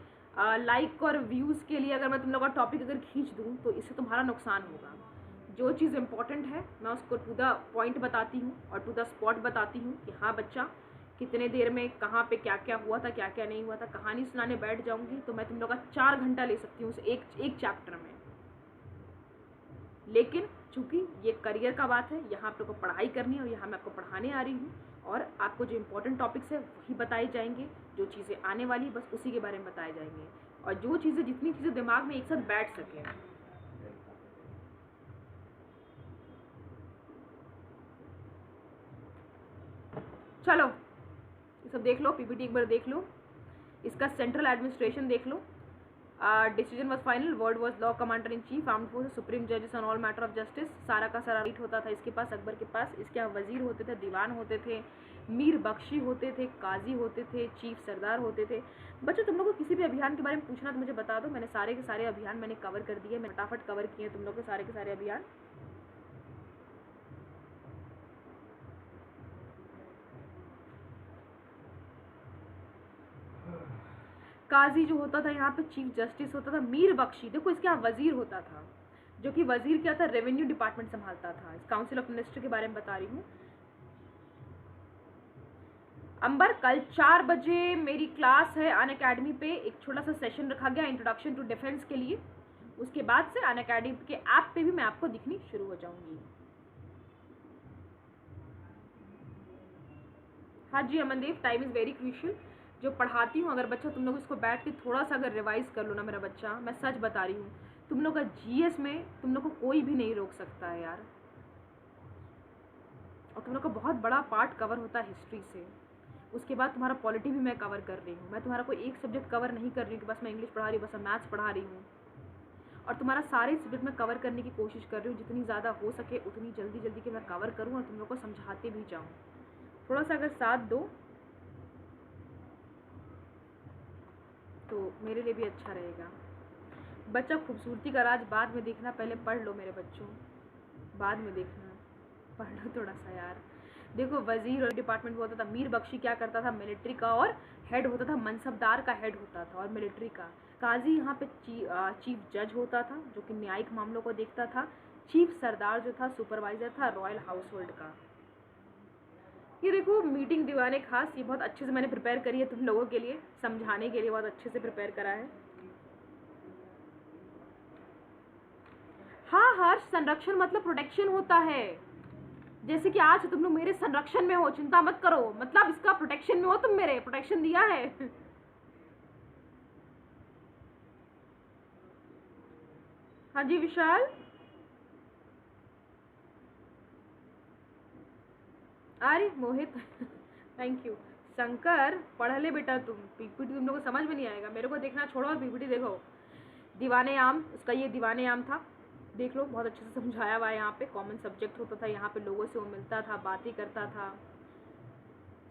लाइक और व्यूज़ के लिए अगर मैं तुम लोग का टॉपिक अगर खींच दूं तो इससे तुम्हारा नुकसान होगा। जो चीज़ इंपॉर्टेंट है मैं उसको टू द पॉइंट बताती हूँ और टू द स्पॉट बताती हूँ कि हाँ बच्चा, कितने देर में कहाँ पे क्या क्या हुआ था, क्या क्या नहीं हुआ था। कहानी सुनाने बैठ जाऊँगी तो मैं तुम लोग का 4 घंटा ले सकती हूँ उस एक चैप्टर में। लेकिन चूंकि ये करियर का बात है, यहाँ आप लोग को पढ़ाई करनी है और यहाँ मैं आपको पढ़ाने आ रही हूँ और आपको जो इंपॉर्टेंट टॉपिक्स है वही बताए जाएंगे। जो चीज़ें आने वाली बस उसी के बारे में बताए जाएंगे, और जो चीज़ें जितनी चीज़ें दिमाग में एक साथ बैठ सकें। चलो ये सब देख लो, पीपीटी एक बार देख लो, इसका सेंट्रल एडमिनिस्ट्रेशन देख लो। Decision was final, word was law, commander in chief, armed forces, supreme जजेस on all matter of justice. सारा का सारा राइट होता था इसके पास, अकबर के पास। इसके यहाँ वजीर होते थे, दीवान होते थे, मीर बख्शी होते थे, काजी होते थे, चीफ सरदार होते थे। बच्चों तुम लोग को किसी भी अभियान के बारे में पूछना तो मुझे बता दो, मैंने सारे के सारे अभियान मैंने कवर कर दिए, मैंने फटाफट कवर किए तुम लोग के सारे अभियान। काजी जो होता था यहाँ पे चीफ जस्टिस होता था। मीर बख्शी, देखो इसके यहाँ वजीर होता था, जो कि वजीर क्या था, रेवेन्यू डिपार्टमेंट संभालता था। इस काउंसिल ऑफ मिनिस्टर के बारे में बता रही हूँ। अंबर, कल 4 बजे मेरी क्लास है अन अकेडमी पे। एक छोटा सा सेशन रखा गया इंट्रोडक्शन टू डिफेंस के लिए। उसके बाद से अन अकेडमी के ऐप पे भी मैं आपको दिखनी शुरू हो जाऊंगी। हाँ जी Amandeep, time is very crucial. जो पढ़ाती हूँ, अगर बच्चा तुम लोग इसको बैठ के थोड़ा सा अगर रिवाइज कर लो ना मेरा बच्चा, मैं सच बता रही हूँ, तुम लोग का जीएस में तुम लोग को कोई भी नहीं रोक सकता है यार। और तुम लोग का बहुत बड़ा पार्ट कवर होता है हिस्ट्री से। उसके बाद तुम्हारा पॉलिटी भी मैं कवर कर रही हूँ। मैं तुम्हारा कोई एक सब्जेक्ट कवर नहीं कर रही हूँ कि बस मैं इंग्लिश पढ़ा रही हूँ, बस मैं मैथ्स पढ़ा रही हूँ। और तुम्हारा सारे सब्जेक्ट में कवर करने की कोशिश कर रही हूँ, जितनी ज़्यादा हो सके उतनी जल्दी जल्दी के मैं कवर करूँ और तुम लोग को समझाते भी जाऊँ। थोड़ा सा अगर साथ दो तो मेरे लिए भी अच्छा रहेगा। बच्चा, खूबसूरती का राज बाद में देखना, पहले पढ़ लो मेरे बच्चों, बाद में देखना, पढ़ लो थोड़ा सा यार। देखो वजीर और डिपार्टमेंट होता था। मीर बख्शी क्या करता था, मिलिट्री का और हेड होता था, मनसबदार का हेड होता था और मिलिट्री का। काजी यहाँ पे चीफ जज होता था, जो कि न्यायिक मामलों को देखता था। चीफ सरदार जो था सुपरवाइजर था रॉयल हाउस होल्ड का। ये देखो मीटिंग दीवाने खास, ये बहुत अच्छे से मैंने प्रिपेयर करी है तुम लोगों के लिए, समझाने के लिए बहुत अच्छे से प्रिपेयर करा है। हाँ हर्ष, संरक्षण मतलब प्रोटेक्शन होता है। जैसे कि आज तुम लोग मेरे संरक्षण में हो, चिंता मत करो, मतलब इसका प्रोटेक्शन में हो तुम, मेरे प्रोटेक्शन दिया है। हाँ जी विशाल। अरे मोहित थैंक यू। शंकर, पढ़ ले बेटा तुम, पीपीटी तुम लोग को समझ में नहीं आएगा, मेरे को देखना छोड़ो और पीपीटी देखो। दीवाने आम, उसका ये दीवाने आम था, देख लो बहुत अच्छे से समझाया हुआ है यहाँ पे। कॉमन सब्जेक्ट होता था यहाँ पे, लोगों से वो मिलता था, बातें करता था।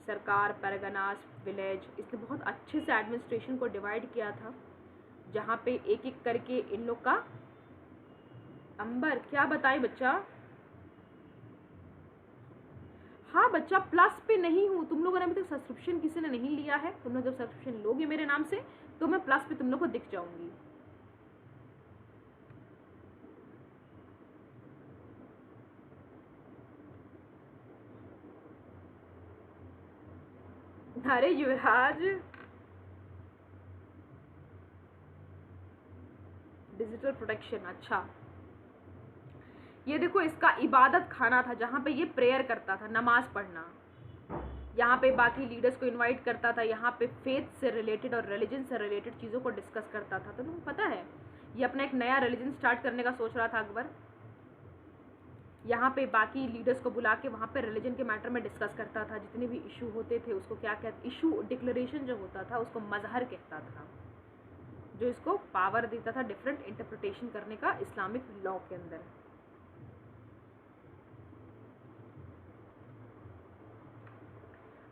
सरकार, पैरागनास, विलेज, इसने बहुत अच्छे से एडमिनिस्ट्रेशन को डिवाइड किया था, जहाँ पे एक एक करके इन लोग का। अंबर क्या बताए बच्चा? हाँ बच्चा, प्लस पे नहीं हूँ, तुम लोगों ने अभी तक सब्सक्रिप्शन किसी ने नहीं लिया है, तुम लोग जब सब्सक्रिप्शन लोगे मेरे नाम से तो मैं प्लस पे तुम लोग को दिख जाऊंगी। अरे युवराज, डिजिटल प्रोटेक्शन, अच्छा ये देखो इसका इबादत खाना था, जहाँ पे ये प्रेयर करता था, नमाज पढ़ना। यहाँ पे बाकी लीडर्स को इनवाइट करता था, यहाँ पे फेथ से रिलेटेड और रिलीजन से रिलेटेड चीज़ों को डिस्कस करता था। तो तुम्हें पता है ये अपना एक नया रिलीजन स्टार्ट करने का सोच रहा था अकबर। यहाँ पे बाकी लीडर्स को बुला के वहाँ पे रिलीजन के मैटर में डिस्कस करता था, जितने भी इशू होते थे उसको क्या कहते, इशू डिक्लेरेशन जो होता था उसको मजहर कहता था, जो इसको पावर देता था डिफरेंट इंटरप्रिटेशन करने का इस्लामिक लॉ के अंदर।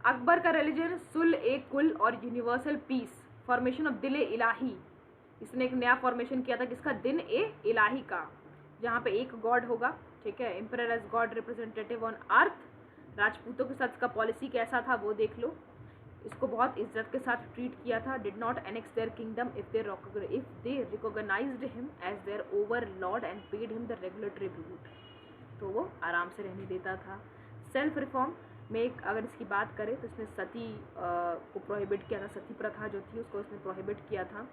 अकबर का रिलीजन सुल ए कुल और यूनिवर्सल पीस, फॉर्मेशन ऑफ दिल ए इलाही। इसने एक नया फॉर्मेशन किया था किसका, दिन ए इलाही का, जहाँ पे एक गॉड होगा, ठीक है, emperor as god representative on earth. राजपूतों के साथ इसका पॉलिसी कैसा था वो देख लो, इसको बहुत इज्जत के साथ ट्रीट किया था। Did not annex their kingdom if they recognised him as their overlord and paid him the regular tribute. तो वो आराम से रहने देता था। सेल्फ रिफॉर्म में एक अगर इसकी बात करें तो इसने सती को प्रोहिबिट किया था, सती प्रथा जो थी उसको इसने प्रोहिबिट किया था।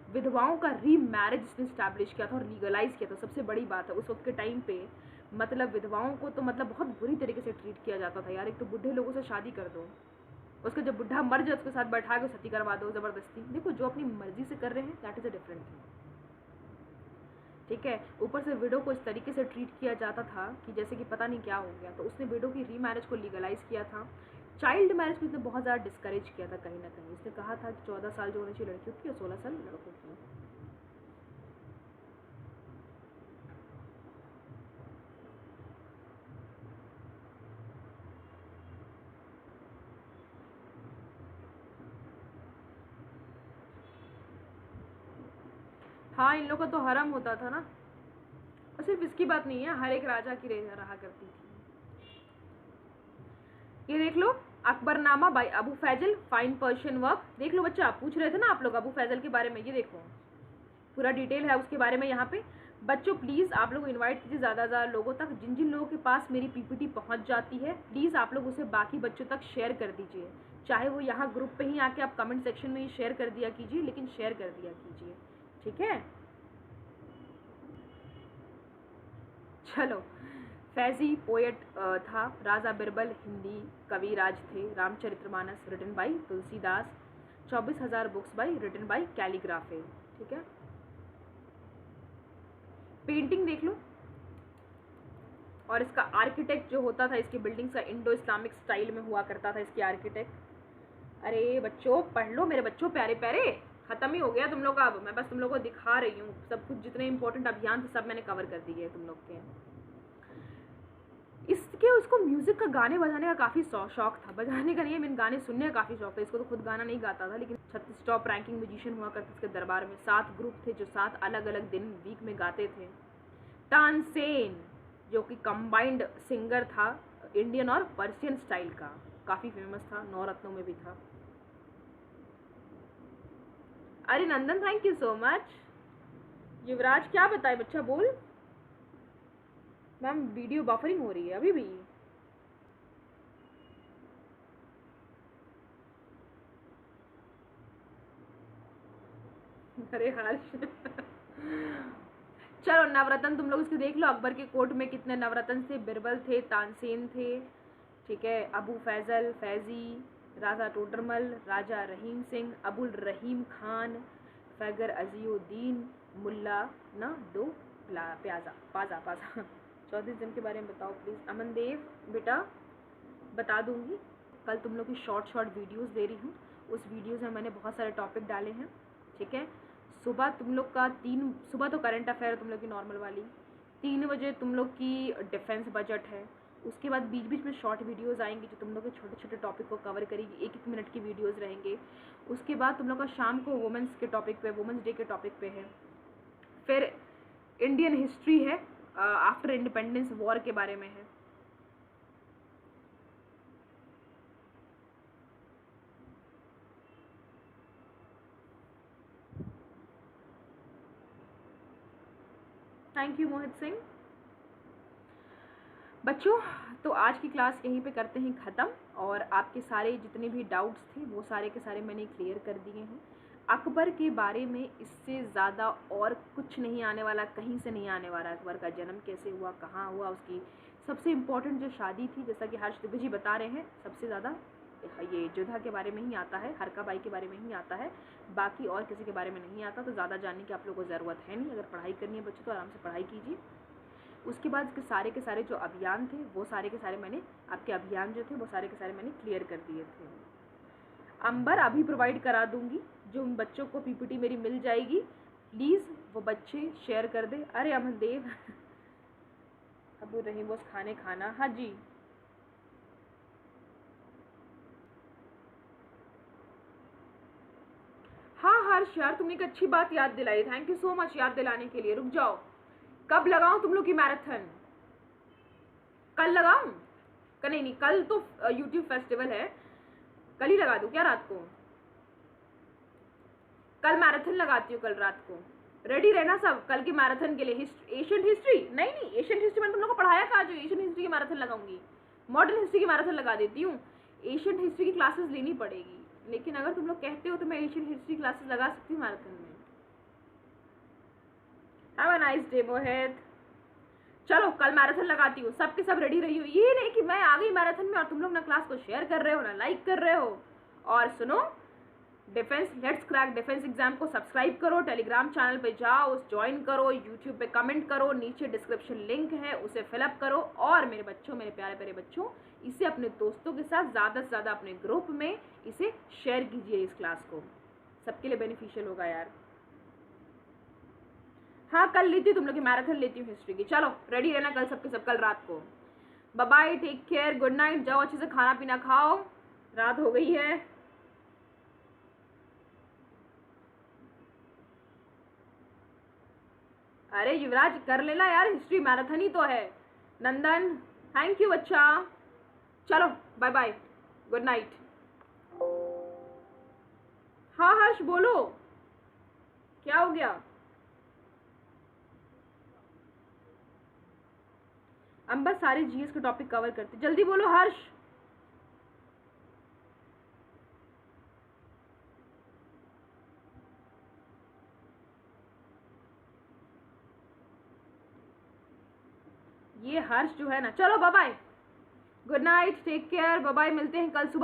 विधवाओं का री मैरिज इसने स्टैब्लिश किया था और लीगलाइज किया था। सबसे बड़ी बात है उस वक्त के टाइम पे, मतलब विधवाओं को तो मतलब बहुत बुरी तरीके से ट्रीट किया जाता था यार। एक तो बुढ़े लोगों से शादी कर दो, उसका जब बुढ़ा मर जाए उसके साथ बैठा के सती करवा दो ज़बरदस्ती। देखो जो अपनी मर्जी से कर रहे हैं that is a different thing, ठीक है। ऊपर से विडो को इस तरीके से ट्रीट किया जाता था कि जैसे कि पता नहीं क्या हो गया। तो उसने विडो की री मैरिज को लीगलाइज किया था। चाइल्ड मैरिज को इसने बहुत ज़्यादा डिस्करेज किया था कहीं ना कहीं। इसने कहा था कि 14 साल जो होनी चाहिए लड़कियों की और 16 साल लड़कों की। हाँ इन लोगों का तो हरम होता था ना, और सिर्फ इसकी बात नहीं है, हर एक राजा की रहा करती थी। ये देख लो Akbarnama by Abu Faizal, fine Persian work. देख लो बच्चा, आप पूछ रहे थे ना आप लोग अबू फैजल के बारे में, ये देखो पूरा डिटेल है उसके बारे में यहाँ पे। बच्चों प्लीज़ आप लोग इनवाइट कीजिए ज़्यादा से ज़्यादा लोगों तक। जिन जिन लोगों के पास मेरी पीपीटी पहुँच जाती है प्लीज़ आप लोग उसे बाकी बच्चों तक शेयर कर दीजिए। चाहे वो यहाँ ग्रुप पे ही आके आप कमेंट सेक्शन में ही शेयर कर दिया कीजिए, लेकिन शेयर कर दिया कीजिए, ठीक है। चलो, फैजी पोएट था, राजा बिरबल हिंदी कविराज थे, Ramcharitmanas written by Tulsidas, 24,000 books by written by calligrapher, ठीक है। पेंटिंग देख लो, और इसका आर्किटेक्ट जो होता था इसकी बिल्डिंग्स का इंडो इस्लामिक स्टाइल में हुआ करता था इसकी आर्किटेक्ट। अरे बच्चों पढ़ लो मेरे बच्चों, प्यारे प्यारे, खत्म ही हो गया तुम लोग का। अब मैं बस तुम लोग को दिखा रही हूँ सब कुछ, जितने इंपॉर्टेंट अभियान थे सब मैंने कवर कर दिए तुम लोग के। इसके उसको म्यूज़िक का गाने बजाने का काफ़ी शौक था, बजाने का नहीं, मैंने गाने सुनने का काफ़ी शौक था। इसको तो खुद गाना नहीं गाता था, लेकिन 36 टॉप रैंकिंग म्यूजिशियन हुआ करते इसके दरबार में। 7 ग्रुप थे जो 7 अलग अलग दिन वीक में गाते थे। तानसेन जो कि कंबाइंड सिंगर था, इंडियन और पर्शियन स्टाइल का, काफ़ी फेमस था, 9 रत्नों में भी था। अरे नंदन थैंक यू सो मच। युवराज क्या बताए बच्चा, बोल। मैम वीडियो बफरिंग हो रही है अभी भी। अरे हर्ष चलो नवरत्न तुम लोग इसके देख लो। अकबर के कोर्ट में कितने नवरत्न थे, बिरबल थे, तानसेन थे, ठीक है, अबू फैजल, फैजी, राजा टोडरमल, राजा रहीम सिंह, अबुल रहीम खान, फैगर अजीउद्दीन, मुल्ला ना दो प्याजा पाजा पाजा। चौधरी जम के बारे में बताओ प्लीज़। अमन देव बेटा बता दूंगी, कल तुम लोग की शॉर्ट वीडियोस दे रही हूँ। उस वीडियोस में मैंने बहुत सारे टॉपिक डाले हैं, ठीक है। सुबह तुम लोग का सुबह तो करंट अफेयर है तुम लोग की नॉर्मल वाली, 3 बजे तुम लोग की डिफेंस बजट है। उसके बाद बीच बीच में शॉर्ट वीडियोस आएंगी जो तुम लोग के छोटे छोटे टॉपिक को कवर करेगी, 1-1 मिनट की वीडियोस रहेंगे। उसके बाद तुम लोग का शाम को वुमेंस के टॉपिक पे, वुमेंस डे के टॉपिक पे है। फिर इंडियन हिस्ट्री है, आफ्टर इंडिपेंडेंस वॉर के बारे में है। Thank you Mohit Singh. बच्चों तो आज की क्लास यहीं पे करते हैं ख़त्म, और आपके सारे जितने भी डाउट्स थे वो सारे के सारे मैंने क्लियर कर दिए हैं। अकबर के बारे में इससे ज़्यादा और कुछ नहीं आने वाला, कहीं से नहीं आने वाला। अकबर का जन्म कैसे हुआ, कहाँ हुआ, उसकी सबसे इम्पोर्टेंट जो शादी थी, जैसा कि हर्ष दुबे जी बता रहे हैं, सबसे ज़्यादा ये जोधा के बारे में ही आता है, हरका बाई के बारे में ही आता है, बाकी और किसी के बारे में नहीं आता। तो ज़्यादा जानने की आप लोगों को ज़रूरत है नहीं। अगर पढ़ाई करनी है बच्चों तो आराम से पढ़ाई कीजिए। उसके बाद के सारे जो अभियान थे वो सारे के सारे मैंने, आपके अभियान जो थे वो सारे के सारे मैंने क्लियर कर दिए थे। अंबर अभी प्रोवाइड करा दूंगी, जो उन बच्चों को पीपीटी मेरी मिल जाएगी, प्लीज़ वो बच्चे शेयर कर दे। अरे अमन देव अबू रहीम बस खाना। हाँ जी, हाँ हर्ष यार तुमने एक अच्छी बात याद दिलाई, थैंक यू सो मच याद दिलाने के लिए। रुक जाओ, कब लगाऊं तुम लोग की मैराथन? कल लगाऊं? नहीं, कल तो यूट्यूब फेस्टिवल है, कल ही लगा दूं क्या रात को? कल मैराथन लगाती हूँ, कल रात को। रेडी रहना सब कल के मैराथन के लिए। एशियन हिस्ट्री नहीं, एशियन हिस्ट्री मैंने तुम लोग को पढ़ाया था, जो एशियन हिस्ट्री की मैराथन लगाऊंगी। मॉडर्न हिस्ट्री की मैराथन लगा देती हूँ। एशियन हिस्ट्री की क्लासेस लेनी पड़ेगी, लेकिन अगर तुम लोग कहते हो तो मैं एशियन हिस्ट्री क्लासेस लगा सकती हूँ मैराथन में। हैव अ नाइस डे मोहित। चलो कल मैराथन लगाती हूँ, सबके सब रेडी रही हो। ये नहीं कि मैं आ गई मैराथन में और तुम लोग ना क्लास को शेयर कर रहे हो, ना लाइक कर रहे हो। और सुनो, defence let's crack defence exam को सब्सक्राइब करो, टेलीग्राम चैनल पे जाओ, ज्वाइन करो, यूट्यूब पे कमेंट करो, नीचे डिस्क्रिप्शन लिंक है उसे फिलअप करो। और मेरे बच्चों, मेरे प्यारे प्यारे बच्चों, इसे अपने दोस्तों के साथ ज़्यादा से ज़्यादा अपने ग्रुप में इसे शेयर कीजिए। इस क्लास को सबके लिए बेनिफिशियल होगा यार। हाँ कल लेती हूँ तुम लोग की मैराथन, लेती हूँ हिस्ट्री की। चलो रेडी रहना कल सबके सब, कल रात को। Bye bye, take care, good night, जाओ अच्छे से खाना पीना खाओ, रात हो गई है। अरे युवराज कर लेना यार, हिस्ट्री मैराथन ही तो है। नंदन थैंक यू बच्चा। चलो बाय बाय, गुड नाइट। हाँ हर्ष बोलो, क्या हो गया? हम बस सारे जीएस के टॉपिक कवर करते, जल्दी बोलो हर्ष। ये हर्ष जो है ना, चलो bye bye, good night, take care, bye bye, मिलते हैं कल सुबह।